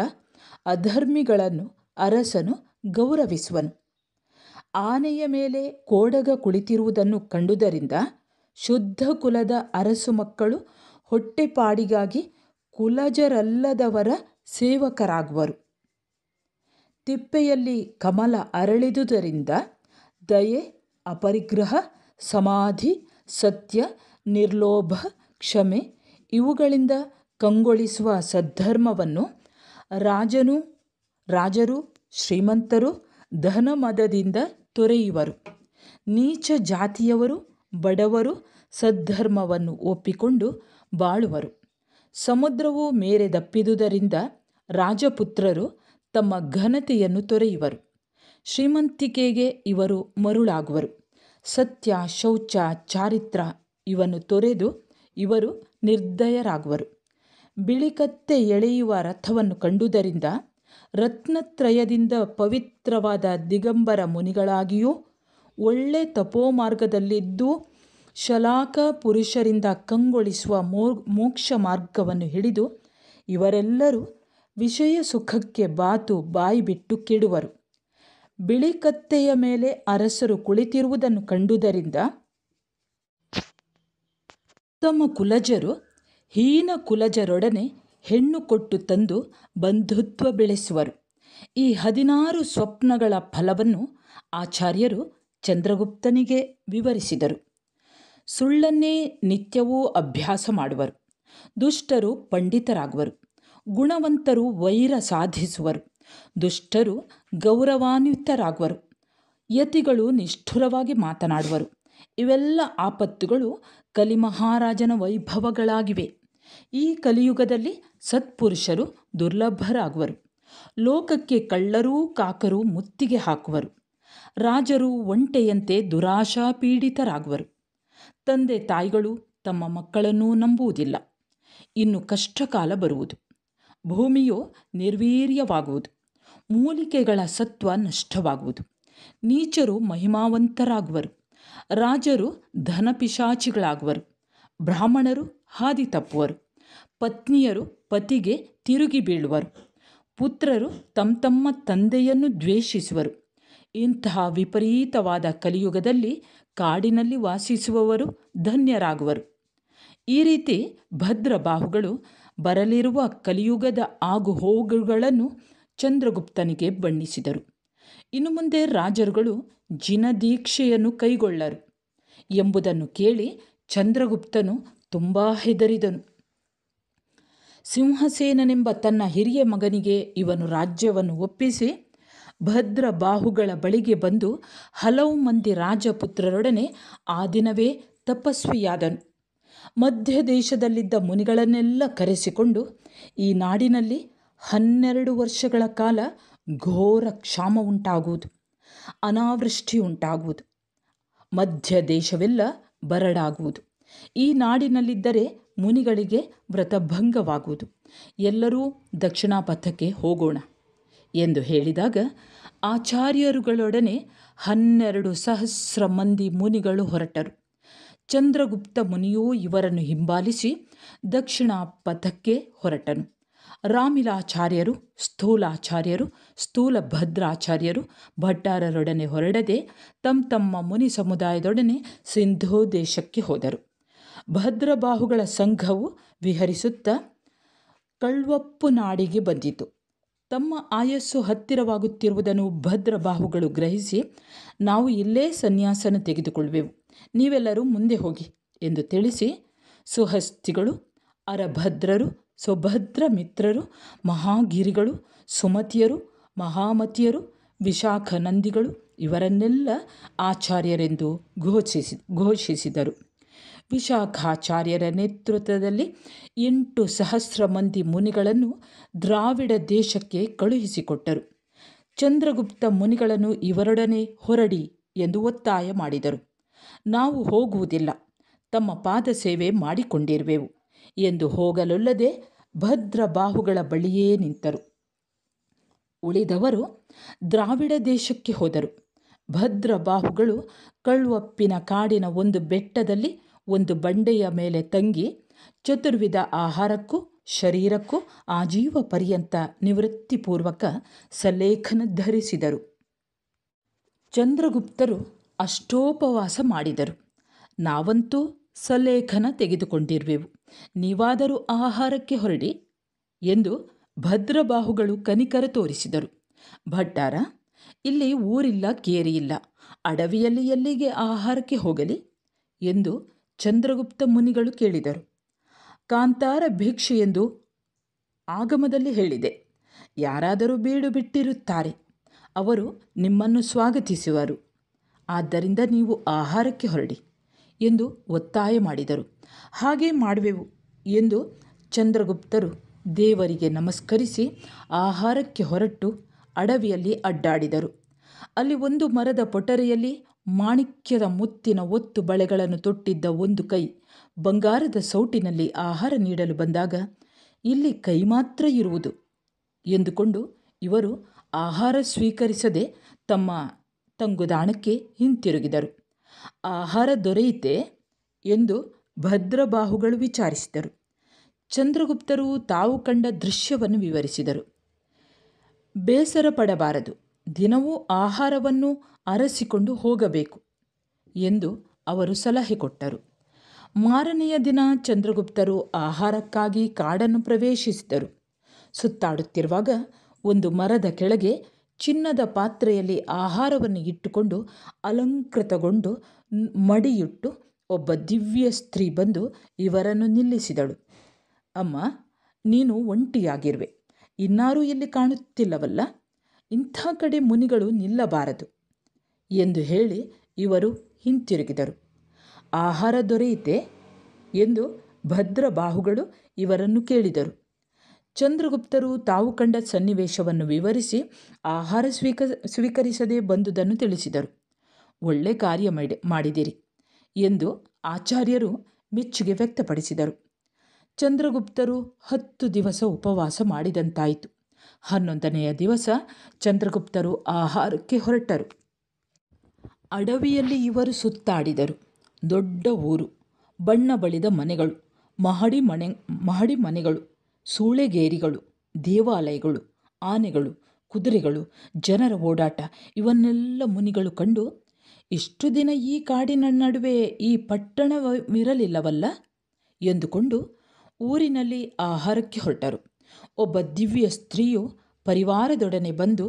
ಅಧರ್ಮಿಗಳನ್ನು ಅರಸನು ಗೌರವಿಸುವನು. ಆನೆಯ ಮೇಲೆ ಕೋಡಗ ಕುಳಿತಿರುವುದನ್ನು ಕಂಡುದರಿಂದ ಶುದ್ಧ ಕುಲದ ಅರಸು ಮಕ್ಕಳು ಹೊಟ್ಟೆಪಾಡಿಗಾಗಿ ಕುಲಜರಲ್ಲದವರ ಸೇವಕರಾಗುವರು. ತಿಪ್ಪೆಯಲ್ಲಿ ಕಮಲ ಅರಳಿದುದರಿಂದ ದಯೆ, ಅಪರಿಗ್ರಹ, ಸಮಾಧಿ, ಸತ್ಯ, ನಿರ್ಲೋಭ, ಕ್ಷಮೆ ಇವುಗಳಿಂದ ಕಂಗೊಳಿಸುವ ಸದ್ಧರ್ಮವನ್ನು ರಾಜರು, ಶ್ರೀಮಂತರು ಧನಮದದಿಂದ ತೊರೆಯುವರು. ನೀಚ ಜಾತಿಯವರು, ಬಡವರು ಸದ್ಧರ್ಮವನ್ನು ಒಪ್ಪಿಕೊಂಡು ಬಾಳುವರು. ಸಮುದ್ರವು ಮೇರೆದಪ್ಪಿದುದರಿಂದ ರಾಜಪುತ್ರರು ತಮ್ಮ ಘನತೆಯನ್ನು ತೊರೆಯುವರು. ಶ್ರೀಮಂತಿಕೆಗೆ ಇವರು ಮರುಳಾಗುವರು. ಸತ್ಯ, ಶೌಚ, ಚಾರಿತ್ರ ಇವನ್ನು ತೊರೆದು ಇವರು ನಿರ್ದಯರಾಗುವರು. ಬಿಳಿಕತ್ತೆ ಎಳೆಯುವ ರಥವನ್ನು ಕಂಡುದರಿಂದ ರತ್ನತ್ರಯದಿಂದ ಪವಿತ್ರವಾದ ದಿಗಂಬರ ಮುನಿಗಳಾಗಿಯೂ ಒಳ್ಳೆ ತಪೋಮಾರ್ಗದಲ್ಲಿದ್ದು ಶಲಾಕ ಪುರುಷರಿಂದ ಕಂಗೊಳಿಸುವ ಮೋಕ್ಷ ಮಾರ್ಗವನ್ನು ಹಿಡಿದು ಇವರೆಲ್ಲರೂ ವಿಷಯ ಸುಖಕ್ಕೆ ಬಾಯಿ ಬಿಟ್ಟು ಕೆಡುವರು. ಬಿಳಿಕತ್ತೆಯ ಮೇಲೆ ಅರಸರು ಕುಳಿತಿರುವುದನ್ನು ಕಂಡುದರಿಂದ ಉತ್ತಮ ಕುಲಜರು ಹೀನ ಕುಲಜರೊಡನೆ ಹೆಣ್ಣು ಕೊಟ್ಟು ತಂದು ಬಂಧುತ್ವ ಬೆಳೆಸುವರು. ಈ 16 ಸ್ವಪ್ನಗಳ ಫಲವನ್ನು ಆಚಾರ್ಯರು ಚಂದ್ರಗುಪ್ತನಿಗೆ ವಿವರಿಸಿದರು. ಸುಳ್ಳನ್ನೇ ನಿತ್ಯವೂ ಅಭ್ಯಾಸ ಮಾಡುವರು. ದುಷ್ಟರು ಪಂಡಿತರಾಗುವರು. ಗುಣವಂತರು ವೈರ ಸಾಧಿಸುವರು. ದುಷ್ಟರು ಗೌರವಾನ್ವಿತರಾಗುವರು. ಯತಿಗಳು ನಿಷ್ಠುರವಾಗಿ ಮಾತನಾಡುವರು. ಇವೆಲ್ಲ ಆಪತ್ತುಗಳು ಕಲಿಮಹಾರಾಜನ ವೈಭವಗಳಾಗಿವೆ. ಈ ಕಲಿಯುಗದಲ್ಲಿ ಸತ್ಪುರುಷರು ದುರ್ಲಭರಾಗುವರು. ಲೋಕಕ್ಕೆ ಕಳ್ಳರೂ ಕಾಕರೂ ಮುತ್ತಿಗೆ ಹಾಕುವರು. ರಾಜರು ಒಂಟೆಯಂತೆ ದುರಾಶಾಪೀಡಿತರಾಗುವರು. ತಂದೆ ತಾಯಿಗಳು ತಮ್ಮ ಮಕ್ಕಳನ್ನೂ ನಂಬುವುದಿಲ್ಲ. ಇನ್ನು ಕಷ್ಟಕಾಲ ಬರುವುದು. ಭೂಮಿಯು ನಿರ್ವೀರ್ಯವಾಗುವುದು. ಮೂಲಿಕೆಗಳ ಸತ್ವ ನಷ್ಟವಾಗುವುದು. ನೀಚರು ಮಹಿಮಾವಂತರಾಗುವರು. ರಾಜರು ಧನಪಿಶಾಚಿಗಳಾಗುವರು. ಬ್ರಾಹ್ಮಣರು ಹಾದಿ ತಪ್ಪುವರು. ಪತ್ನಿಯರು ಪತಿಗೆ ತಿರುಗಿ ಬೀಳುವರು. ಪುತ್ರರು ತಮ್ಮ ತಂದೆಯನ್ನು ದ್ವೇಷಿಸುವರು. ಇಂತಹ ವಿಪರೀತವಾದ ಕಲಿಯುಗದಲ್ಲಿ ಕಾಡಿನಲ್ಲಿ ವಾಸಿಸುವವರು ಧನ್ಯರಾಗುವರು. ಈ ರೀತಿ ಭದ್ರಬಾಹುಗಳು ಬರಲಿರುವ ಕಲಿಯುಗದ ಆಗುಹೋಗುಗಳನ್ನು ಚಂದ್ರಗುಪ್ತನಿಗೆ ಬಣ್ಣಿಸಿದರು. ಇನ್ನು ಮುಂದೆ ರಾಜರುಗಳು ಜಿನದೀಕ್ಷೆಯನ್ನು ಕೈಗೊಳ್ಳರು ಎಂಬುದನ್ನು ಕೇಳಿ ಚಂದ್ರಗುಪ್ತನು ತುಂಬ ಹೆದರಿದನು. ಸಿಂಹಸೇನನೆಂಬ ತನ್ನ ಹಿರಿಯ ಮಗನಿಗೆ ಇವನು ರಾಜ್ಯವನ್ನು ಒಪ್ಪಿಸಿ ಭದ್ರಬಾಹುಗಳ ಬಳಿಗೆ ಬಂದು ಹಲವು ಮಂದಿ ರಾಜಪುತ್ರರೊಡನೆ ಆ ದಿನವೇ ತಪಸ್ವಿಯಾದನು. ಮಧ್ಯ ದೇಶದಲ್ಲಿದ್ದ ಮುನಿಗಳನ್ನೆಲ್ಲ ಕರೆಸಿಕೊಂಡು, ಈ ನಾಡಿನಲ್ಲಿ 12 ವರ್ಷಗಳ ಕಾಲ ಘೋರ ಕ್ಷಾಮ ಉಂಟಾಗುವುದು, ಅನಾವೃಷ್ಟಿ ಉಂಟಾಗುವುದು, ಮಧ್ಯ ದೇಶವೆಲ್ಲ ಬರಡಾಗುವುದು. ಈ ನಾಡಿನಲ್ಲಿದ್ದರೆ ಮುನಿಗಳಿಗೆ ವ್ರತಭಂಗವಾಗುವುದು. ಎಲ್ಲರೂ ದಕ್ಷಿಣ ಪಥಕ್ಕೆ ಹೋಗೋಣ ಎಂದು ಹೇಳಿದಾಗ ಆಚಾರ್ಯರುಗಳೊಡನೆ 12,000 ಮಂದಿ ಮುನಿಗಳು ಹೊರಟರು. ಚಂದ್ರಗುಪ್ತ ಮುನಿಯೂ ಇವರನ್ನು ಹಿಂಬಾಲಿಸಿ ದಕ್ಷಿಣ ಪಥಕ್ಕೆ ಹೊರಟನು. ರಾಮಿಲಾಚಾರ್ಯರು, ಸ್ಥೂಲಾಚಾರ್ಯರು, ಸ್ಥೂಲಭದ್ರಾಚಾರ್ಯರು ಭಟ್ಟಾರರೊಡನೆ ಹೊರಡದೆ ತಮ್ಮ ಮುನಿ ಸಮುದಾಯದೊಡನೆ ಸಿಂಧೂ ದೇಶಕ್ಕೆ ಹೋದರು. ಭದ್ರಬಾಹುಗಳ ಸಂಘವು ವಿಹರಿಸುತ್ತಾ ಕಳ್ವಪ್ಪು ನಾಡಿಗೆ ಬಂದಿತು. ತಮ್ಮ ಆಯಸ್ಸು ಹತ್ತಿರವಾಗುತ್ತಿರುವುದನ್ನು ಭದ್ರಬಾಹುಗಳು ಗ್ರಹಿಸಿ, ನಾವು ಇಲ್ಲೇ ಸನ್ಯಾಸನ ತೆಗೆದುಕೊಳ್ಳುವೆವು, ನೀವೆಲ್ಲರೂ ಮುಂದೆ ಹೋಗಿ ಎಂದು ತಿಳಿಸಿ ಸುಹಸ್ತಿಗಳು, ಅರಭದ್ರರು, ಸುಭದ್ರ ಮಿತ್ರರು, ಮಹಾಗಿರಿಗಳು, ಸುಮತಿಯರು, ಮಹಾಮತಿಯರು, ವಿಶಾಖ ನಂದಿಗಳು ಇವರನ್ನೆಲ್ಲ ಆಚಾರ್ಯರೆಂದು ಘೋಷಿಸಿದರು. ವಿಶಾಖಾಚಾರ್ಯರ ನೇತೃತ್ವದಲ್ಲಿ 8,000 ಮಂದಿ ಮುನಿಗಳನ್ನು ದ್ರಾವಿಡ ದೇಶಕ್ಕೆ ಕಳುಹಿಸಿಕೊಟ್ಟರು. ಚಂದ್ರಗುಪ್ತ ಮುನಿಗಳನ್ನು ಇವರೊಡನೆ ಹೊರಡಿ ಎಂದು ಒತ್ತಾಯ ಮಾಡಿದರು. ನಾವು ಹೋಗುವುದಿಲ್ಲ, ತಮ್ಮ ಪಾದ ಸೇವೆ ಮಾಡಿಕೊಂಡಿರುವೆವು ಎಂದು ಹೋಗಲೊಲ್ಲದೆ ಭದ್ರಬಾಹುಗಳ ಬಳಿಯೇ ನಿಂತರು. ಉಳಿದವರು ದ್ರಾವಿಡ ದೇಶಕ್ಕೆ ಹೋದರು. ಭದ್ರಬಾಹುಗಳು ಕಳ್ವಪ್ಪಿನ ಕಾಡಿನ ಒಂದು ಬೆಟ್ಟದಲ್ಲಿ ಒಂದು ಬಂಡೆಯ ಮೇಲೆ ತಂಗಿ ಚತುರ್ವಿಧ ಆಹಾರಕ್ಕೂ ಶರೀರಕ್ಕೂ ಆಜೀವ ಪರ್ಯಂತ ನಿವೃತ್ತಿಪೂರ್ವಕ ಸಲ್ಲೇಖನ ಧರಿಸಿದರು. ಚಂದ್ರಗುಪ್ತರು ಅಷ್ಟೋಪವಾಸ ಮಾಡಿದರು. ನಾವಂತೂ ಸಲೇಖನ ತೆಗೆದುಕೊಂಡಿರುವೆವು. ನೀವಾದರೂ ಆಹಾರಕ್ಕೆ ಹೊರಡಿ ಎಂದು ಭದ್ರಬಾಹುಗಳು ಕನಿಕರ ತೋರಿಸಿದರು. ಭಟ್ಟಾರ, ಇಲ್ಲಿ ಊರಿಲ್ಲ ಕೇರಿಯಿಲ್ಲ, ಅಡವಿಯಲ್ಲಿ ಎಲ್ಲಿಗೆ ಆಹಾರಕ್ಕೆ ಹೋಗಲಿ ಎಂದು ಚಂದ್ರಗುಪ್ತ ಮುನಿಗಳು ಕೇಳಿದರು. ಕಾಂತಾರ ಭಿಕ್ಷೆ ಎಂದು ಆಗಮದಲ್ಲಿ ಹೇಳಿದೆ. ಯಾರಾದರೂ ಬೀಡು ಬಿಟ್ಟಿರುತ್ತಾರೆ, ಅವರು ನಿಮ್ಮನ್ನು ಸ್ವಾಗತಿಸುವರು. ಆದ್ದರಿಂದ ನೀವು ಆಹಾರಕ್ಕೆ ಹೊರಡಿ ಎಂದು ಒತ್ತಾಯ ಮಾಡಿದರು. ಹಾಗೆ ಮಾಡುವೆವು ಎಂದು ಚಂದ್ರಗುಪ್ತರು ದೇವರಿಗೆ ನಮಸ್ಕರಿಸಿ ಆಹಾರಕ್ಕೆ ಹೊರಟು ಅಡವಿಯಲ್ಲಿ ಅಡ್ಡಾಡಿದರು. ಅಲ್ಲಿ ಒಂದು ಮರದ ಪೊಟರೆಯಲ್ಲಿ ಮಾಣಿಕ್ಯದ ಮುತ್ತಿನ ಒತ್ತು ಬಳೆಗಳನ್ನು ತೊಟ್ಟಿದ್ದ ಒಂದು ಕೈ ಬಂಗಾರದ ಸೌಟಿನಲ್ಲಿ ಆಹಾರ ನೀಡಲು ಬಂದಾಗ, ಇಲ್ಲಿ ಕೈ ಮಾತ್ರ ಇರುವುದು ಎಂದುಕೊಂಡು ಇವರು ಆಹಾರ ಸ್ವೀಕರಿಸದೆ ತಮ್ಮ ತಂಗುದಾಣಕ್ಕೆ ಹಿಂತಿರುಗಿದರು. ಆಹಾರ ದೊರೆಯಿತೆ ಎಂದು ಭದ್ರಬಾಹುಗಳು ವಿಚಾರಿಸಿದರು. ಚಂದ್ರಗುಪ್ತರು ತಾವು ಕಂಡ ದೃಶ್ಯವನ್ನು ವಿವರಿಸಿದರು. ಬೇಸರ ಪಡಬಾರದು, ದಿನವೂ ಆಹಾರವನ್ನು ಅರಸಿಕೊಂಡು ಹೋಗಬೇಕು ಎಂದು ಅವರು ಸಲಹೆ ಕೊಟ್ಟರು. ಮಾರನೆಯ ದಿನ ಚಂದ್ರಗುಪ್ತರು ಆಹಾರಕ್ಕಾಗಿ ಕಾಡನ್ನು ಪ್ರವೇಶಿಸಿದರು. ಸುತ್ತಾಡುತ್ತಿರುವಾಗ ಒಂದು ಮರದ ಕೆಳಗೆ ಚಿನ್ನದ ಪಾತ್ರೆಯಲ್ಲಿ ಆಹಾರವನ್ನು ಇಟ್ಟುಕೊಂಡು ಅಲಂಕೃತಗೊಂಡು ಮಡಿಯುಟ್ಟು ಒಬ್ಬ ದಿವ್ಯ ಸ್ತ್ರೀ ಬಂದು ಇವರನ್ನು ನಿಲ್ಲಿಸಿದಳು. ಅಮ್ಮ, ನೀನು ಒಂಟಿಯಾಗಿರುವೆ, ಇನ್ನಾರೂ ಇಲ್ಲಿ ಕಾಣುತ್ತಿಲ್ಲವಲ್ಲ, ಇಂಥ ಕಡೆ ಮುನಿಗಳು ನಿಲ್ಲಬಾರದು ಎಂದು ಹೇಳಿ ಇವರು ಹಿಂತಿರುಗಿದರು. ಆಹಾರ ದೊರೆಯಿತೆ ಎಂದು ಭದ್ರಬಾಹುಗಳು ಇವರನ್ನು ಕೇಳಿದರು. ಚಂದ್ರಗುಪ್ತರು ತಾವು ಕಂಡ ಸನ್ನಿವೇಶವನ್ನು ವಿವರಿಸಿ ಆಹಾರ ಸ್ವೀಕರಿಸದೆ ಬಂದುದನ್ನು ತಿಳಿಸಿದರು. ಒಳ್ಳೆ ಕಾರ್ಯ ಮಾಡಿದಿರಿ ಎಂದು ಆಚಾರ್ಯರು ಮೆಚ್ಚುಗೆ ವ್ಯಕ್ತಪಡಿಸಿದರು. ಚಂದ್ರಗುಪ್ತರು 10 ದಿವಸ ಉಪವಾಸ ಮಾಡಿದಂತಾಯಿತು. 11ನೆಯ ದಿವಸ ಚಂದ್ರಗುಪ್ತರು ಆಹಾರಕ್ಕೆ ಹೊರಟರು. ಅಡವಿಯಲ್ಲಿ ಇವರು ಸುತ್ತಾಡಿದರು. ದೊಡ್ಡ ಊರು, ಬಣ್ಣ ಬಳಿದ ಮನೆಗಳು, ಮಹಡಿ ಮನೆಗಳು, ಸೂಳೆಗೇರಿಗಳು, ದೇವಾಲಯಗಳು, ಆನೆಗಳು, ಕುದುರೆಗಳು, ಜನರ ಓಡಾಟ ಇವನ್ನೆಲ್ಲ ಮುನಿಗಳು ಕಂಡು, ಇಷ್ಟು ದಿನ ಈ ಕಾಡಿನ ನಡುವೆ ಈ ಪಟ್ಟಣವಿರಲಿಲ್ಲವಲ್ಲ ಎಂದುಕೊಂಡು ಊರಿನಲ್ಲಿ ಆಹಾರಕ್ಕೆ ಹೊರಟರು. ಒಬ್ಬ ದಿವ್ಯ ಸ್ತ್ರೀಯು ಪರಿವಾರದೊಡನೆ ಬಂದು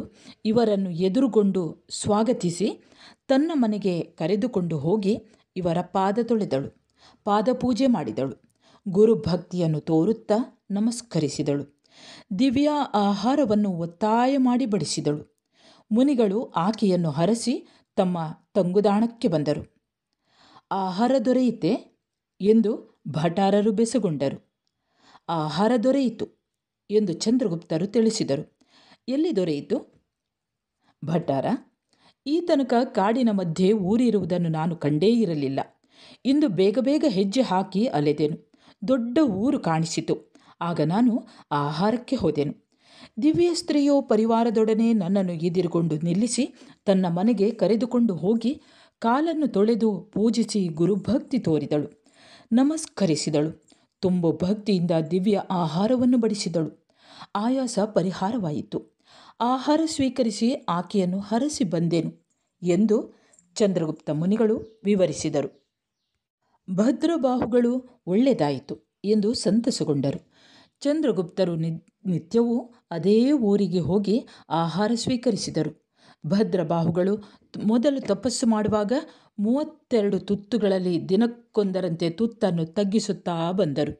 ಇವರನ್ನು ಎದುರುಗೊಂಡು ಸ್ವಾಗತಿಸಿ ತನ್ನ ಮನೆಗೆ ಕರೆದುಕೊಂಡು ಹೋಗಿ ಇವರ ಪಾದ ತೊಳೆದಳು, ಪಾದಪೂಜೆ ಮಾಡಿದಳು, ಗುರುಭಕ್ತಿಯನ್ನು ತೋರುತ್ತಾ ನಮಸ್ಕರಿಸಿದಳು. ದಿವ್ಯ ಆಹಾರವನ್ನು ಒತ್ತಾಯ ಮಾಡಿ ಬಡಿಸಿದಳು. ಮುನಿಗಳು ಆಕೆಯನ್ನು ಹರಸಿ ತಮ್ಮ ತಂಗುದಾಣಕ್ಕೆ ಬಂದರು. ಆಹಾರ ದೊರೆಯಿತೆ ಎಂದು ಭಟಾರರು ಬೆಸಗೊಂಡರು. ಆಹಾರ ದೊರೆಯಿತು ಎಂದು ಚಂದ್ರಗುಪ್ತರು ತಿಳಿಸಿದರು. ಎಲ್ಲಿ ದೊರೆಯಿತು? ಭಟಾರ, ಈ ತನಕ ಕಾಡಿನ ಮಧ್ಯೆ ಊರಿರುವುದನ್ನು ನಾನು ಕಂಡೇ ಇರಲಿಲ್ಲ. ಇಂದು ಬೇಗ ಬೇಗ ಹೆಜ್ಜೆ ಹಾಕಿ ಅಲೆದೆನು. ದೊಡ್ಡ ಊರು ಕಾಣಿಸಿತು. ಆಗ ನಾನು ಆಹಾರಕ್ಕೆ ಹೋದೆನು. ದಿವ್ಯ ಸ್ತ್ರೀಯು ಪರಿವಾರದೊಡನೆ ನನ್ನನ್ನು ಎದುರುಗೊಂಡು ನಿಲ್ಲಿಸಿ ತನ್ನ ಮನೆಗೆ ಕರೆದುಕೊಂಡು ಹೋಗಿ ಕಾಲನ್ನು ತೊಳೆದು ಪೂಜಿಸಿ ಗುರುಭಕ್ತಿ ತೋರಿದಳು, ನಮಸ್ಕರಿಸಿದಳು. ತುಂಬ ಭಕ್ತಿಯಿಂದ ದಿವ್ಯ ಆಹಾರವನ್ನು ಬಡಿಸಿದಳು. ಆಯಾಸ ಪರಿಹಾರವಾಯಿತು. ಆಹಾರ ಸ್ವೀಕರಿಸಿ ಆಕೆಯನ್ನು ಹರಸಿ ಬಂದೆನು ಎಂದು ಚಂದ್ರಗುಪ್ತ ಮುನಿಗಳು ವಿವರಿಸಿದರು. ಭದ್ರಬಾಹುಗಳು ಒಳ್ಳೆಯದಾಯಿತು ಎಂದು ಸಂತಸಗೊಂಡರು. ಚಂದ್ರಗುಪ್ತರು ನಿತ್ಯವೂ ಅದೇ ಊರಿಗೆ ಹೋಗಿ ಆಹಾರ ಸ್ವೀಕರಿಸಿದರು. ಭದ್ರಬಾಹುಗಳು ಮೊದಲು ತಪಸ್ಸು ಮಾಡುವಾಗ 32 ತುತ್ತುಗಳಲ್ಲಿ ದಿನಕ್ಕೊಂದರಂತೆ ತುತ್ತನ್ನು ತಗ್ಗಿಸುತ್ತಾ ಬಂದರು.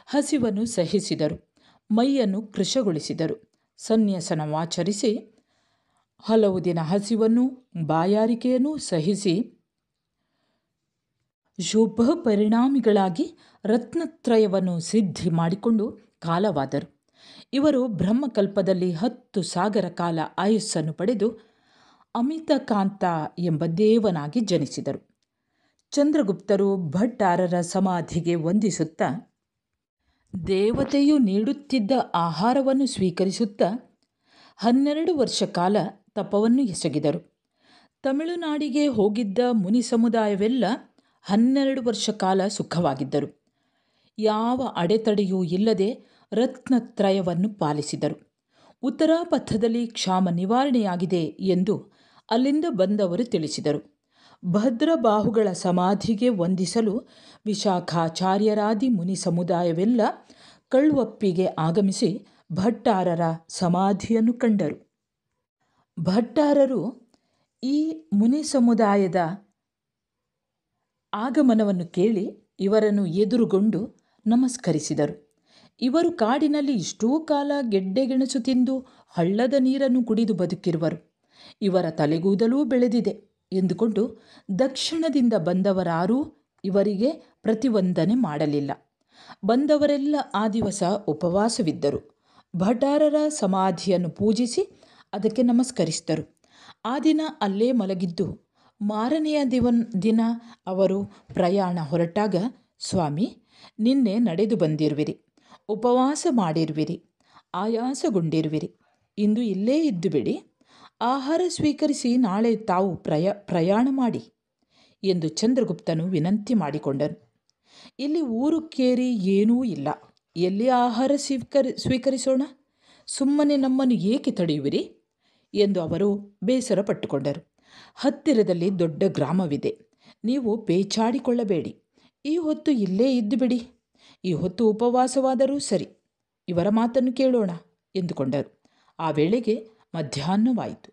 ಹಸಿವನ್ನು ಸಹಿಸಿದರು, ಮೈಯನ್ನು ಕೃಶಗೊಳಿಸಿದರು, ಸನ್ಯಾಸನವಾಚರಿಸಿ ಹಲವು ದಿನ ಹಸಿವನ್ನು ಬಾಯಾರಿಕೆಯನ್ನು ಸಹಿಸಿ ಶುಭ ಪರಿಣಾಮಿಗಳಾಗಿ ರತ್ನತ್ರಯವನ್ನು ಸಿದ್ಧಿ ಮಾಡಿಕೊಂಡು ಕಾಲವಾದರು. ಇವರು ಬ್ರಹ್ಮಕಲ್ಪದಲ್ಲಿ 10 ಸಾಗರ ಕಾಲ ಆಯುಸ್ಸನ್ನು ಪಡೆದು ಅಮಿತಕಾಂತ ಎಂಬ ದೇವನಾಗಿ ಜನಿಸಿದರು. ಚಂದ್ರಗುಪ್ತರು ಭಟ್ಟಾರರ ಸಮಾಧಿಗೆ ವಂದಿಸುತ್ತಾ ದೇವತೆಯು ನೀಡುತ್ತಿದ್ದ ಆಹಾರವನ್ನು ಸ್ವೀಕರಿಸುತ್ತಾ 12 ವರ್ಷ ಕಾಲ ತಪವನ್ನು ಎಸಗಿದರು. ತಮಿಳುನಾಡಿಗೆ ಹೋಗಿದ್ದ ಮುನಿ ಸಮುದಾಯವೆಲ್ಲ 12 ವರ್ಷ ಕಾಲ ಸುಖವಾಗಿದ್ದರು. ಯಾವ ಅಡೆತಡೆಯೂ ಇಲ್ಲದೆ ರತ್ನತ್ರಯವನ್ನು ಪಾಲಿಸಿದರು. ಉತ್ತರಾಪಥದಲ್ಲಿ ಕ್ಷಾಮ ನಿವಾರಣೆಯಾಗಿದೆ ಎಂದು ಅಲ್ಲಿಂದ ಬಂದವರು ತಿಳಿಸಿದರು. ಭದ್ರಬಾಹುಗಳ ಸಮಾಧಿಗೆ ವಂದಿಸಲು ವಿಶಾಖಾಚಾರ್ಯರಾದಿ ಮುನಿ ಸಮುದಾಯವೆಲ್ಲ ಕಳ್ವಪ್ಪಿಗೆ ಆಗಮಿಸಿ ಭಟ್ಟಾರರ ಸಮಾಧಿಯನ್ನು ಕಂಡರು. ಭಟ್ಟಾರರು ಈ ಮುನಿ ಸಮುದಾಯದ ಆಗಮನವನ್ನು ಕೇಳಿ ಇವರನ್ನು ಎದುರುಗೊಂಡು ನಮಸ್ಕರಿಸಿದರು. ಇವರು ಕಾಡಿನಲ್ಲಿ ಇಷ್ಟೂ ಕಾಲ ಗೆಡ್ಡೆಗೆಣಸು ತಿಂದು ಹಳ್ಳದ ನೀರನ್ನು ಕುಡಿದು ಬದುಕಿರುವರು. ಇವರ ತಲೆಗೂದಲೂ ಬೆಳೆದಿದೆ ಎಂದುಕೊಂಡು ದಕ್ಷಿಣದಿಂದ ಬಂದವರಾರೂ ಇವರಿಗೆ ಪ್ರತಿವಂದನೆ ಮಾಡಲಿಲ್ಲ. ಬಂದವರೆಲ್ಲ ಆ ದಿವಸ ಉಪವಾಸವಿದ್ದರು. ಭಟ್ಟಾರರ ಸಮಾಧಿಯನ್ನು ಪೂಜಿಸಿ ಅದಕ್ಕೆ ನಮಸ್ಕರಿಸಿದರು. ಆ ದಿನ ಅಲ್ಲೇ ಮಲಗಿದ್ದು ಮಾರನೆಯ ದಿನ ಅವರು ಪ್ರಯಾಣ ಹೊರಟಾಗ, ಸ್ವಾಮಿ, ನಿನ್ನೆ ನಡೆದು ಬಂದಿರುವಿರಿ, ಉಪವಾಸ ಮಾಡಿರುವಿರಿ, ಆಯಾಸಗೊಂಡಿರುವಿರಿ, ಇಂದು ಇಲ್ಲೇ ಇದ್ದು ಬಿಡಿ, ಆಹಾರ ಸ್ವೀಕರಿಸಿ ನಾಳೆ ತಾವು ಪ್ರಯಾಣ ಮಾಡಿ ಎಂದು ಚಂದ್ರಗುಪ್ತನು ವಿನಂತಿ ಮಾಡಿಕೊಂಡನು. ಇಲ್ಲಿ ಊರು ಕೇರಿ ಏನೂ ಇಲ್ಲ, ಎಲ್ಲಿ ಆಹಾರ ಸ್ವೀಕರಿಸೋಣ, ಸುಮ್ಮನೆ ನಮ್ಮನ್ನು ಏಕೆ ತಡೆಯುವಿರಿ ಎಂದು ಅವರು ಬೇಸರ ಪಟ್ಟುಕೊಂಡರು. ಹತ್ತಿರದಲ್ಲಿ ದೊಡ್ಡ ಗ್ರಾಮವಿದೆ, ನೀವು ಪೇಚಾಡಿಕೊಳ್ಳಬೇಡಿ, ಈ ಹೊತ್ತು ಇಲ್ಲೇ ಇದ್ದು ಬಿಡಿ, ಈ ಹೊತ್ತು ಉಪವಾಸವಾದರೂ ಸರಿ, ಇವರ ಮಾತನ್ನು ಕೇಳೋಣ ಎಂದುಕೊಂಡರು. ಆ ವೇಳೆಗೆ ಮಧ್ಯಾಹ್ನವಾಯಿತು.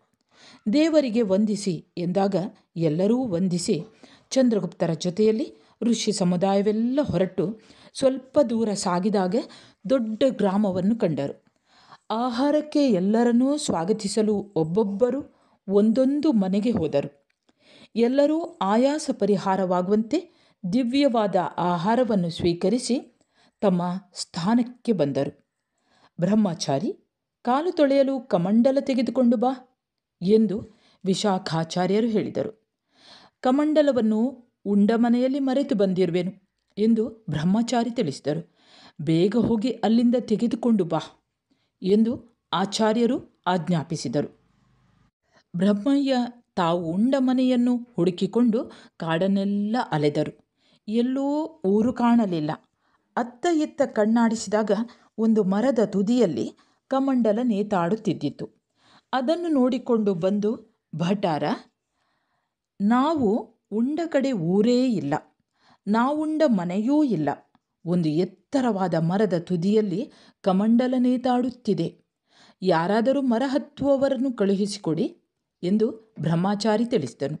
ದೇವರಿಗೆ ವಂದಿಸಿ ಎಂದಾಗ ಎಲ್ಲರೂ ವಂದಿಸಿ ಚಂದ್ರಗುಪ್ತರ ಜೊತೆಯಲ್ಲಿ ಋಷಿ ಸಮುದಾಯವೆಲ್ಲ ಹೊರಟು ಸ್ವಲ್ಪ ದೂರ ಸಾಗಿದಾಗ ದೊಡ್ಡ ಗ್ರಾಮವನ್ನು ಕಂಡರು. ಆಹಾರಕ್ಕೆ ಎಲ್ಲರನ್ನೂ ಸ್ವಾಗತಿಸಲು ಒಬ್ಬೊಬ್ಬರು ಒಂದೊಂದು ಮನೆಗೆ ಹೋದರು. ಎಲ್ಲರೂ ಆಯಾಸ ಪರಿಹಾರವಾಗುವಂತೆ ದಿವ್ಯವಾದ ಆಹಾರವನ್ನು ಸ್ವೀಕರಿಸಿ ತಮ್ಮ ಸ್ಥಾನಕ್ಕೆ ಬಂದರು. ಬ್ರಹ್ಮಚಾರಿ, ಕಾಲು ತೊಳೆಯಲು ಕಮಂಡಲ ತೆಗೆದುಕೊಂಡು ಬಾ ಎಂದು ವಿಶಾಖಾಚಾರ್ಯರು ಹೇಳಿದರು. ಕಮಂಡಲವನ್ನು ಉಂಡ ಮನೆಯಲ್ಲಿ ಮರೆತು ಬಂದಿರುವೆನು ಎಂದು ಬ್ರಹ್ಮಚಾರಿ ತಿಳಿಸಿದರು. ಬೇಗ ಹೋಗಿ ಅಲ್ಲಿಂದ ತೆಗೆದುಕೊಂಡು ಬಾ ಎಂದು ಆಚಾರ್ಯರು ಆಜ್ಞಾಪಿಸಿದರು. ಬ್ರಹ್ಮಯ್ಯ ತಾವು ಉಂಡ ಮನೆಯನ್ನು ಹುಡುಕಿಕೊಂಡು ಕಾಡನ್ನೆಲ್ಲ ಅಲೆದರು. ಎಲ್ಲೂ ಊರು ಕಾಣಲಿಲ್ಲ. ಅತ್ತ ಇತ್ತ ಕಣ್ಣಾಡಿಸಿದಾಗ ಒಂದು ಮರದ ತುದಿಯಲ್ಲಿ ಕಮಂಡಲ ನೇತಾಡುತ್ತಿದ್ದಿತು. ಅದನ್ನು ನೋಡಿಕೊಂಡು ಬಂದು, ಭಟ್ಟಾರ, ನಾವು ಉಂಡ ಕಡೆ ಊರೇ ಇಲ್ಲ, ನಾವುಂಡ ಮನೆಯೂ ಇಲ್ಲ, ಒಂದು ಎತ್ತರವಾದ ಮರದ ತುದಿಯಲ್ಲಿ ಕಮಂಡಲ ನೇತಾಡುತ್ತಿದೆ, ಯಾರಾದರೂ ಮರ ಹತ್ತುವವರನ್ನು ಕಳುಹಿಸಿಕೊಡಿ ಎಂದು ಬ್ರಹ್ಮಚಾರಿ ತಿಳಿಸಿದನು.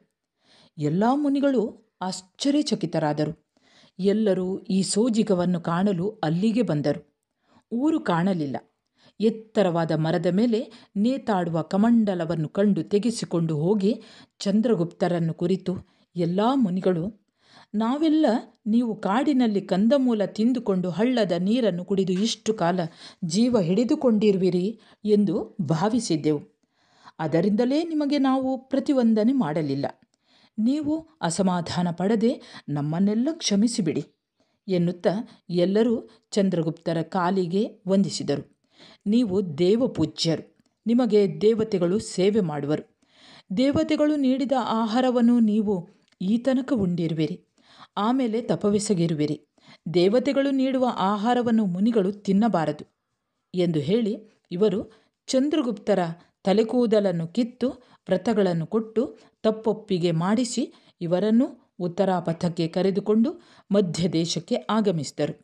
ಎಲ್ಲ ಮುನಿಗಳು ಆಶ್ಚರ್ಯಚಕಿತರಾದರು. ಎಲ್ಲರೂ ಈ ಸೋಜಿಗವನ್ನು ಕಾಣಲು ಅಲ್ಲಿಗೆ ಬಂದರು. ಊರು ಕಾಣಲಿಲ್ಲ. ಎತ್ತರವಾದ ಮರದ ಮೇಲೆ ನೇತಾಡುವ ಕಮಂಡಲವನ್ನು ಕಂಡು ತೆಗೆಸಿಕೊಂಡು ಹೋಗಿ ಚಂದ್ರಗುಪ್ತರನ್ನು ಕುರಿತು ಎಲ್ಲ ಮುನಿಗಳು, ನಾವೆಲ್ಲ ನೀವು ಕಾಡಿನಲ್ಲಿ ಕಂದಮೂಲ ತಿಂದುಕೊಂಡು ಹಳ್ಳದ ನೀರನ್ನು ಕುಡಿದು ಇಷ್ಟು ಕಾಲ ಜೀವ ಹಿಡಿದುಕೊಂಡಿರುವಿರಿ ಎಂದು ಭಾವಿಸಿದ್ದೆವು. ಅದರಿಂದಲೇ ನಿಮಗೆ ನಾವು ಪ್ರತಿವಂದನೆ ಮಾಡಲಿಲ್ಲ. ನೀವು ಅಸಮಾಧಾನ ಪಡದೆ ನಮ್ಮನ್ನೆಲ್ಲ ಕ್ಷಮಿಸಿಬಿಡಿ ಎನ್ನುತ್ತಾ ಎಲ್ಲರೂ ಚಂದ್ರಗುಪ್ತರ ಕಾಲಿಗೆ ವಂದಿಸಿದರು. ನೀವು ದೇವಪೂಜ್ಯರು, ನಿಮಗೆ ದೇವತೆಗಳು ಸೇವೆ ಮಾಡುವರು. ದೇವತೆಗಳು ನೀಡಿದ ಆಹಾರವನ್ನು ನೀವು ಈ ತನಕ ಉಂಡಿರುವಿರಿ, ಆಮೇಲೆ ತಪವೆಸಗಿರುವಿರಿ. ದೇವತೆಗಳು ನೀಡುವ ಆಹಾರವನ್ನು ಮುನಿಗಳು ತಿನ್ನಬಾರದು ಎಂದು ಹೇಳಿ ಇವರು ಚಂದ್ರಗುಪ್ತರ ತಲೆಕೂದಲನ್ನು ಕಿತ್ತು ವ್ರತಗಳನ್ನು ಕೊಟ್ಟು ತಪ್ಪೊಪ್ಪಿಗೆ ಮಾಡಿಸಿ ಇವರನ್ನು ಉತ್ತರಾಪಥಕ್ಕೆ ಕರೆದುಕೊಂಡು ಮಧ್ಯ ದೇಶಕ್ಕೆ ಆಗಮಿಸಿದರು.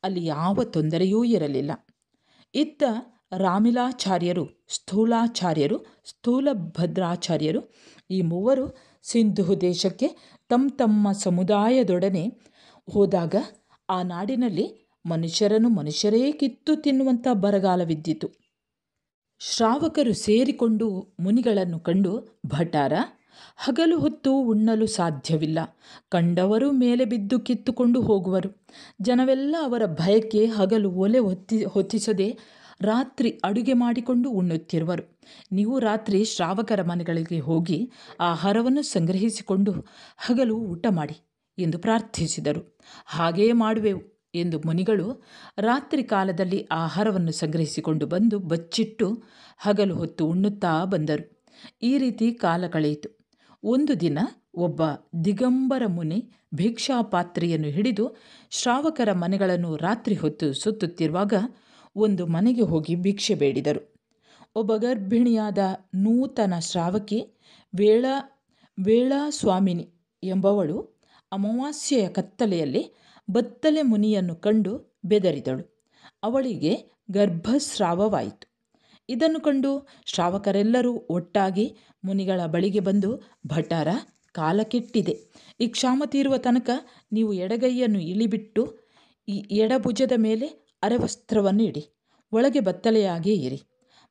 ಅಲ್ಲಿ ಯಾವ ತೊಂದರೆಯೂ ಇರಲಿಲ್ಲ. ಇತ್ತ ರಾಮಿಲಾಚಾರ್ಯರು, ಸ್ಥೂಲಾಚಾರ್ಯರು, ಸ್ಥೂಲಭದ್ರಾಚಾರ್ಯರು ಈ ಮೂವರು ಸಿಂಧು ದೇಶಕ್ಕೆ ತಮ್ಮ ಸಮುದಾಯದೊಡನೆ ಹೋದಾಗ ಆ ನಾಡಿನಲ್ಲಿ ಮನುಷ್ಯರೇ ಕಿತ್ತು ತಿನ್ನುವಂಥ ಬರಗಾಲವಿದ್ದಿತು. ಶ್ರಾವಕರು ಸೇರಿಕೊಂಡು ಮುನಿಗಳನ್ನು ಕಂಡು, ಭಟ್ಟಾರ, ಹಗಲು ಹೊತ್ತು ಉಣ್ಣಲು ಸಾಧ್ಯವಿಲ್ಲ, ಕಂಡವರು ಮೇಲೆ ಬಿದ್ದು ಕಿತ್ತುಕೊಂಡು ಹೋಗುವರು. ಜನವೆಲ್ಲ ಅವರ ಭಯಕ್ಕೆ ಹಗಲು ಒಲೆ ಹೊತ್ತಿಸದೆ ರಾತ್ರಿ ಅಡುಗೆ ಮಾಡಿಕೊಂಡು ಉಣ್ಣುತ್ತಿರುವರು. ನೀವು ರಾತ್ರಿ ಶ್ರಾವಕರ ಮನೆಗಳಿಗೆ ಹೋಗಿ ಆಹಾರವನ್ನು ಸಂಗ್ರಹಿಸಿಕೊಂಡು ಹಗಲು ಊಟ ಮಾಡಿ ಎಂದು ಪ್ರಾರ್ಥಿಸಿದರು. ಹಾಗೆಯೇ ಮಾಡುವೆವು ಎಂದು ಮುನಿಗಳು ರಾತ್ರಿ ಕಾಲದಲ್ಲಿ ಆಹಾರವನ್ನು ಸಂಗ್ರಹಿಸಿಕೊಂಡು ಬಂದು ಬಚ್ಚಿಟ್ಟು ಹಗಲು ಹೊತ್ತು ಉಣ್ಣುತ್ತಾ ಬಂದರು. ಈ ರೀತಿ ಕಾಲ ಕಳೆಯಿತು. ಒಂದು ದಿನ ಒಬ್ಬ ದಿಗಂಬರ ಮುನಿ ಭಿಕ್ಷಾಪಾತ್ರೆಯನ್ನು ಹಿಡಿದು ಶ್ರಾವಕರ ಮನೆಗಳನ್ನು ರಾತ್ರಿ ಹೊತ್ತು ಸುತ್ತುತ್ತಿರುವಾಗ ಒಂದು ಮನೆಗೆ ಹೋಗಿ ಭಿಕ್ಷೆ ಬೇಡಿದರು. ಒಬ್ಬ ಗರ್ಭಿಣಿಯಾದ ನೂತನ ಶ್ರಾವಕಿ ವೇಳಾಸ್ವಾಮಿನಿ ಎಂಬವಳು ಅಮಾವಾಸ್ಯೆಯ ಕತ್ತಲೆಯಲ್ಲಿ ಬತ್ತಲೆ ಮುನಿಯನ್ನು ಕಂಡು ಬೆದರಿದಳು. ಅವಳಿಗೆ ಗರ್ಭಸ್ರಾವವಾಯಿತು. ಇದನ್ನು ಕಂಡು ಶ್ರಾವಕರೆಲ್ಲರೂ ಒಟ್ಟಾಗಿ ಮುನಿಗಳ ಬಳಿಗೆ ಬಂದು, ಭಟ್ಟಾರ, ಕಾಲ ಕೆಟ್ಟಿದೆ. ಈ ಕ್ಷಾಮ ತೀರುವ ತನಕ ನೀವು ಎಡಗೈಯನ್ನು ಇಳಿಬಿಟ್ಟು ಈ ಎಡಭುಜದ ಮೇಲೆ ಅರೆವಸ್ತ್ರವನ್ನು ಇಡಿ. ಒಳಗೆ ಬತ್ತಲೆಯಾಗೇ ಇರಿ.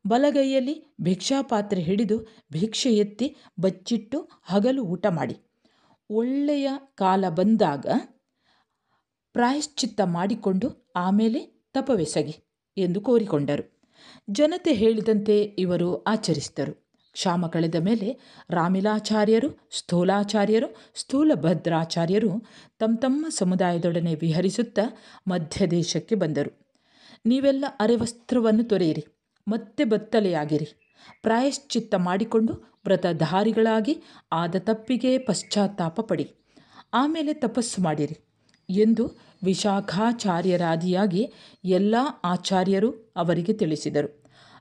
ಬಲಗೈಯಲ್ಲಿ ಭಿಕ್ಷಾಪಾತ್ರೆ ಹಿಡಿದು ಭಿಕ್ಷೆ ಎತ್ತಿ ಬಚ್ಚಿಟ್ಟು ಹಗಲು ಊಟ ಮಾಡಿ. ಒಳ್ಳೆಯ ಕಾಲ ಬಂದಾಗ ಪ್ರಾಯಶ್ಚಿತ್ತ ಮಾಡಿಕೊಂಡು ಆಮೇಲೆ ತಪವೆಸಗಿ ಎಂದು ಕೋರಿಕೊಂಡರು. ಜನತೆ ಹೇಳಿದಂತೆ ಇವರು ಆಚರಿಸಿದರು. ಕ್ಷಾಮ ಕಳೆದ ಮೇಲೆ ರಾಮಿಲಾಚಾರ್ಯರು, ಸ್ಥೂಲಾಚಾರ್ಯರು, ಸ್ಥೂಲಭದ್ರಾಚಾರ್ಯರು ತಮ್ಮ ಸಮುದಾಯದೊಡನೆ ವಿಹರಿಸುತ್ತಾ ಮಧ್ಯದೇಶಕ್ಕೆ ಬಂದರು. ನೀವೆಲ್ಲ ಅರೆವಸ್ತ್ರವನ್ನು ತೊರೆಯಿರಿ, ಮತ್ತೆ ಬತ್ತಲೆಯಾಗಿರಿ. ಪ್ರಾಯಶ್ಚಿತ್ತ ಮಾಡಿಕೊಂಡು ವ್ರತಧಾರಿಗಳಾಗಿ ಆದ ತಪ್ಪಿಗೆ ಪಶ್ಚಾತ್ತಾಪ ಪಡಿ. ಆಮೇಲೆ ತಪಸ್ಸು ಮಾಡಿರಿ ಎಂದು ವಿಶಾಖಾಚಾರ್ಯರಾದಿಯಾಗಿ ಎಲ್ಲ ಆಚಾರ್ಯರು ಅವರಿಗೆ ತಿಳಿಸಿದರು.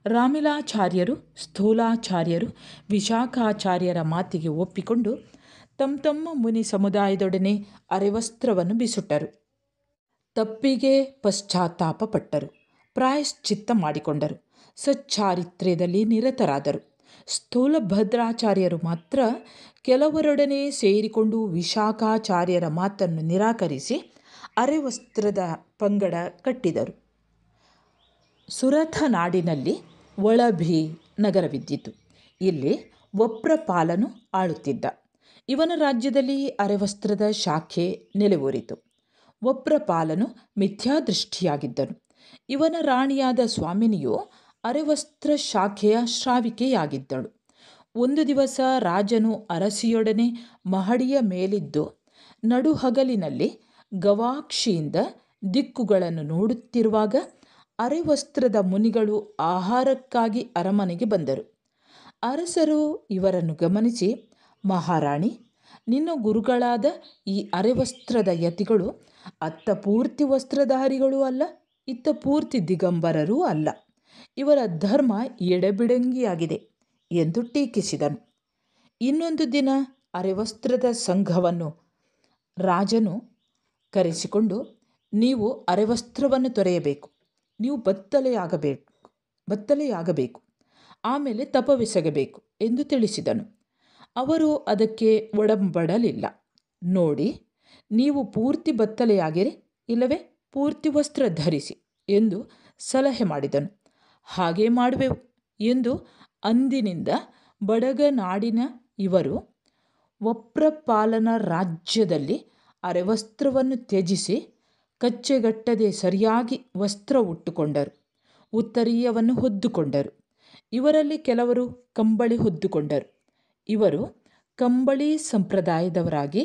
ರಾಮಿಲಾಚಾರ್ಯರು, ಸ್ಥೂಲಾಚಾರ್ಯರು ವಿಶಾಖಾಚಾರ್ಯರ ಮಾತಿಗೆ ಒಪ್ಪಿಕೊಂಡು ತಮ್ಮ ಮುನಿ ಸಮುದಾಯದೊಡನೆ ಅರೆವಸ್ತ್ರವನ್ನು ಬಿಸುಟ್ಟರು. ತಪ್ಪಿಗೆ ಪಶ್ಚಾತ್ತಾಪ ಪಟ್ಟರು. ಪ್ರಾಯಶ್ಚಿತ್ತ ಮಾಡಿಕೊಂಡರು. ಸಚ್ಚಾರಿತ್ರ್ಯದಲ್ಲಿ ನಿರತರಾದರು. ಸ್ಥೂಲಭದ್ರಾಚಾರ್ಯರು ಮಾತ್ರ ಕೆಲವರೊಡನೆ ಸೇರಿಕೊಂಡು ವಿಶಾಖಾಚಾರ್ಯರ ಮಾತನ್ನು ನಿರಾಕರಿಸಿ ಅರೆವಸ್ತ್ರದ ಪಂಗಡ ಕಟ್ಟಿದರು. ಸುರಥ ನಾಡಿನಲ್ಲಿ ಒಳಭಿ ನಗರವಿದ್ದಿತು. ಇಲ್ಲಿ ವಪ್ರಪಾಲನು ಆಳುತ್ತಿದ್ದ. ಇವನ ರಾಜ್ಯದಲ್ಲಿ ಅರೆವಸ್ತ್ರದ ಶಾಖೆ ನೆಲೆಯೂರಿತು. ವಪ್ರಪಾಲನು ಮಿಥ್ಯಾದೃಷ್ಟಿಯಾಗಿದ್ದನು. ಇವನ ರಾಣಿಯಾದ ಸ್ವಾಮಿನಿಯು ಅರೆವಸ್ತ್ರ ಶಾಖೆಯ ಶ್ರಾವಿಕೆಯಾಗಿದ್ದಳು. ಒಂದು ದಿವಸ ರಾಜನು ಅರಸಿಯೊಡನೆ ಮಹಡಿಯ ಮೇಲಿದ್ದು ನಡುಹಗಲಿನಲ್ಲಿ ಗವಾಕ್ಷಿಯಿಂದ ದಿಕ್ಕುಗಳನ್ನು ನೋಡುತ್ತಿರುವಾಗ ಅರೆವಸ್ತ್ರದ ಮುನಿಗಳು ಆಹಾರಕ್ಕಾಗಿ ಅರಮನೆಗೆ ಬಂದರು. ಅರಸರು ಇವರನ್ನು ಗಮನಿಸಿ, ಮಹಾರಾಣಿ, ನಿನ್ನ ಗುರುಗಳಾದ ಈ ಅರೆವಸ್ತ್ರದ ಯತಿಗಳು ಅತ್ತ ಪೂರ್ತಿ ವಸ್ತ್ರಧಾರಿಗಳೂ ಅಲ್ಲ, ಇತ್ತ ಪೂರ್ತಿ ದಿಗಂಬರರೂ ಅಲ್ಲ. ಇವರ ಧರ್ಮ ಎಡೆಬಿಡಂಗಿಯಾಗಿದೆ ಎಂದು ಟೀಕಿಸಿದನು. ಇನ್ನೊಂದು ದಿನ ಅರೆವಸ್ತ್ರದ ಸಂಘವನ್ನು ರಾಜನು ಕರೆಸಿಕೊಂಡು, ನೀವು ಅರೆವಸ್ತ್ರವನ್ನು ತೊರೆಯಬೇಕು, ನೀವು ಬತ್ತಲೆಯಾಗಬೇಕು, ಆಮೇಲೆ ತಪವೆಸಗಬೇಕು ಎಂದು ತಿಳಿಸಿದನು. ಅವರು ಅದಕ್ಕೆ ಒಡಂಬಡಲಿಲ್ಲ. ನೋಡಿ, ನೀವು ಪೂರ್ತಿ ಬತ್ತಲೆಯಾಗಿರಿ, ಇಲ್ಲವೇ ಪೂರ್ತಿ ವಸ್ತ್ರ ಧರಿಸಿ ಎಂದು ಸಲಹೆ ಮಾಡಿದನು. ಹಾಗೇ ಮಾಡುವೆವು ಎಂದು ಅಂದಿನಿಂದ ಬಡಗನಾಡಿನ ಇವರು ವಪ್ರಪಾಲನ ರಾಜ್ಯದಲ್ಲಿ ಅರೆವಸ್ತ್ರವನ್ನು ತ್ಯಜಿಸಿ ಕಚ್ಚೆಗಟ್ಟದೆ ಸರಿಯಾಗಿ ವಸ್ತ್ರ ಉಟ್ಟುಕೊಂಡರು. ಉತ್ತರೀಯವನ್ನು ಹೊದ್ದುಕೊಂಡರು. ಇವರಲ್ಲಿ ಕೆಲವರು ಕಂಬಳಿ ಹೊದ್ದುಕೊಂಡರು. ಇವರು ಕಂಬಳಿ ಸಂಪ್ರದಾಯದವರಾಗಿ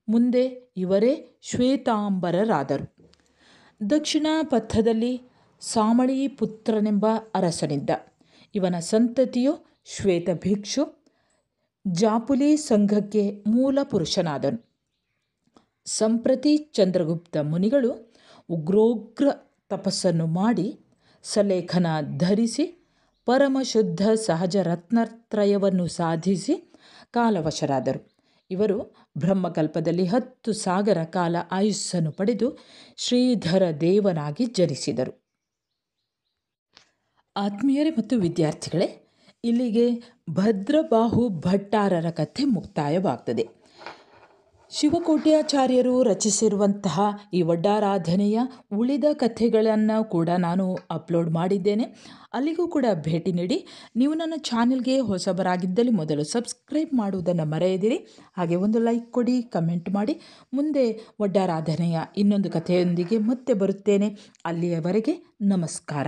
ಮುಂದೆ ಇವರೇ ಶ್ವೇತಾಂಬರರಾದರು. ದಕ್ಷಿಣ ಪಥದಲ್ಲಿ ಸಾಮಳೀಪುತ್ರನೆಂಬ ಅರಸನಿದ್ದ. ಇವನ ಸಂತತಿಯು ಶ್ವೇತಭಿಕ್ಷು ಜಾಪುಲಿ ಸಂಘಕ್ಕೆ ಮೂಲ ಪುರುಷನಾದನು. ಸಂಪ್ರತಿ ಚಂದ್ರಗುಪ್ತ ಮುನಿಗಳು ಉಗ್ರೋಗ್ರ ತಪಸ್ಸನ್ನು ಮಾಡಿ ಸಲೇಖನ ಧರಿಸಿ ಪರಮಶುದ್ಧ ಸಹಜ ರತ್ನತ್ರಯವನ್ನು ಸಾಧಿಸಿ ಕಾಲವಶರಾದರು. ಇವರು ಬ್ರಹ್ಮಕಲ್ಪದಲ್ಲಿ 10 ಸಾಗರ ಕಾಲ ಆಯುಸ್ಸನ್ನು ಪಡೆದು ಶ್ರೀಧರ ದೇವನಾಗಿ ಜನಿಸಿದರು. ಆತ್ಮೀಯರೇ ಮತ್ತು ವಿದ್ಯಾರ್ಥಿಗಳೇ, ಇಲ್ಲಿಗೆ ಭದ್ರಬಾಹು ಭಟ್ಟಾರರ ಕಥೆ ಮುಕ್ತಾಯವಾಗ್ತದೆ. ಶಿವಕೋಟ್ಯಾಚಾರ್ಯರು ರಚಿಸಿರುವಂತಹ ಈ ವಡ್ಡಾರಾಧನೆಯ ಉಳಿದ ಕಥೆಗಳನ್ನು ಕೂಡ ನಾನು ಅಪ್ಲೋಡ್ ಮಾಡಿದ್ದೇನೆ. ಅಲ್ಲಿಗೂ ಕೂಡ ಭೇಟಿ ನೀಡಿ. ನೀವು ನನ್ನ ಚಾನೆಲ್ಗೆ ಹೊಸಬರಾಗಿದ್ದಲ್ಲಿ ಮೊದಲು ಸಬ್ಸ್ಕ್ರೈಬ್ ಮಾಡುವುದನ್ನು ಮರೆಯದಿರಿ. ಹಾಗೆ ಒಂದು ಲೈಕ್ ಕೊಡಿ, ಕಮೆಂಟ್ ಮಾಡಿ. ಮುಂದೆ ವಡ್ಡಾರಾಧನೆಯ ಇನ್ನೊಂದು ಕಥೆಯೊಂದಿಗೆ ಮತ್ತೆ ಬರುತ್ತೇನೆ. ಅಲ್ಲಿಯವರೆಗೆ ನಮಸ್ಕಾರ.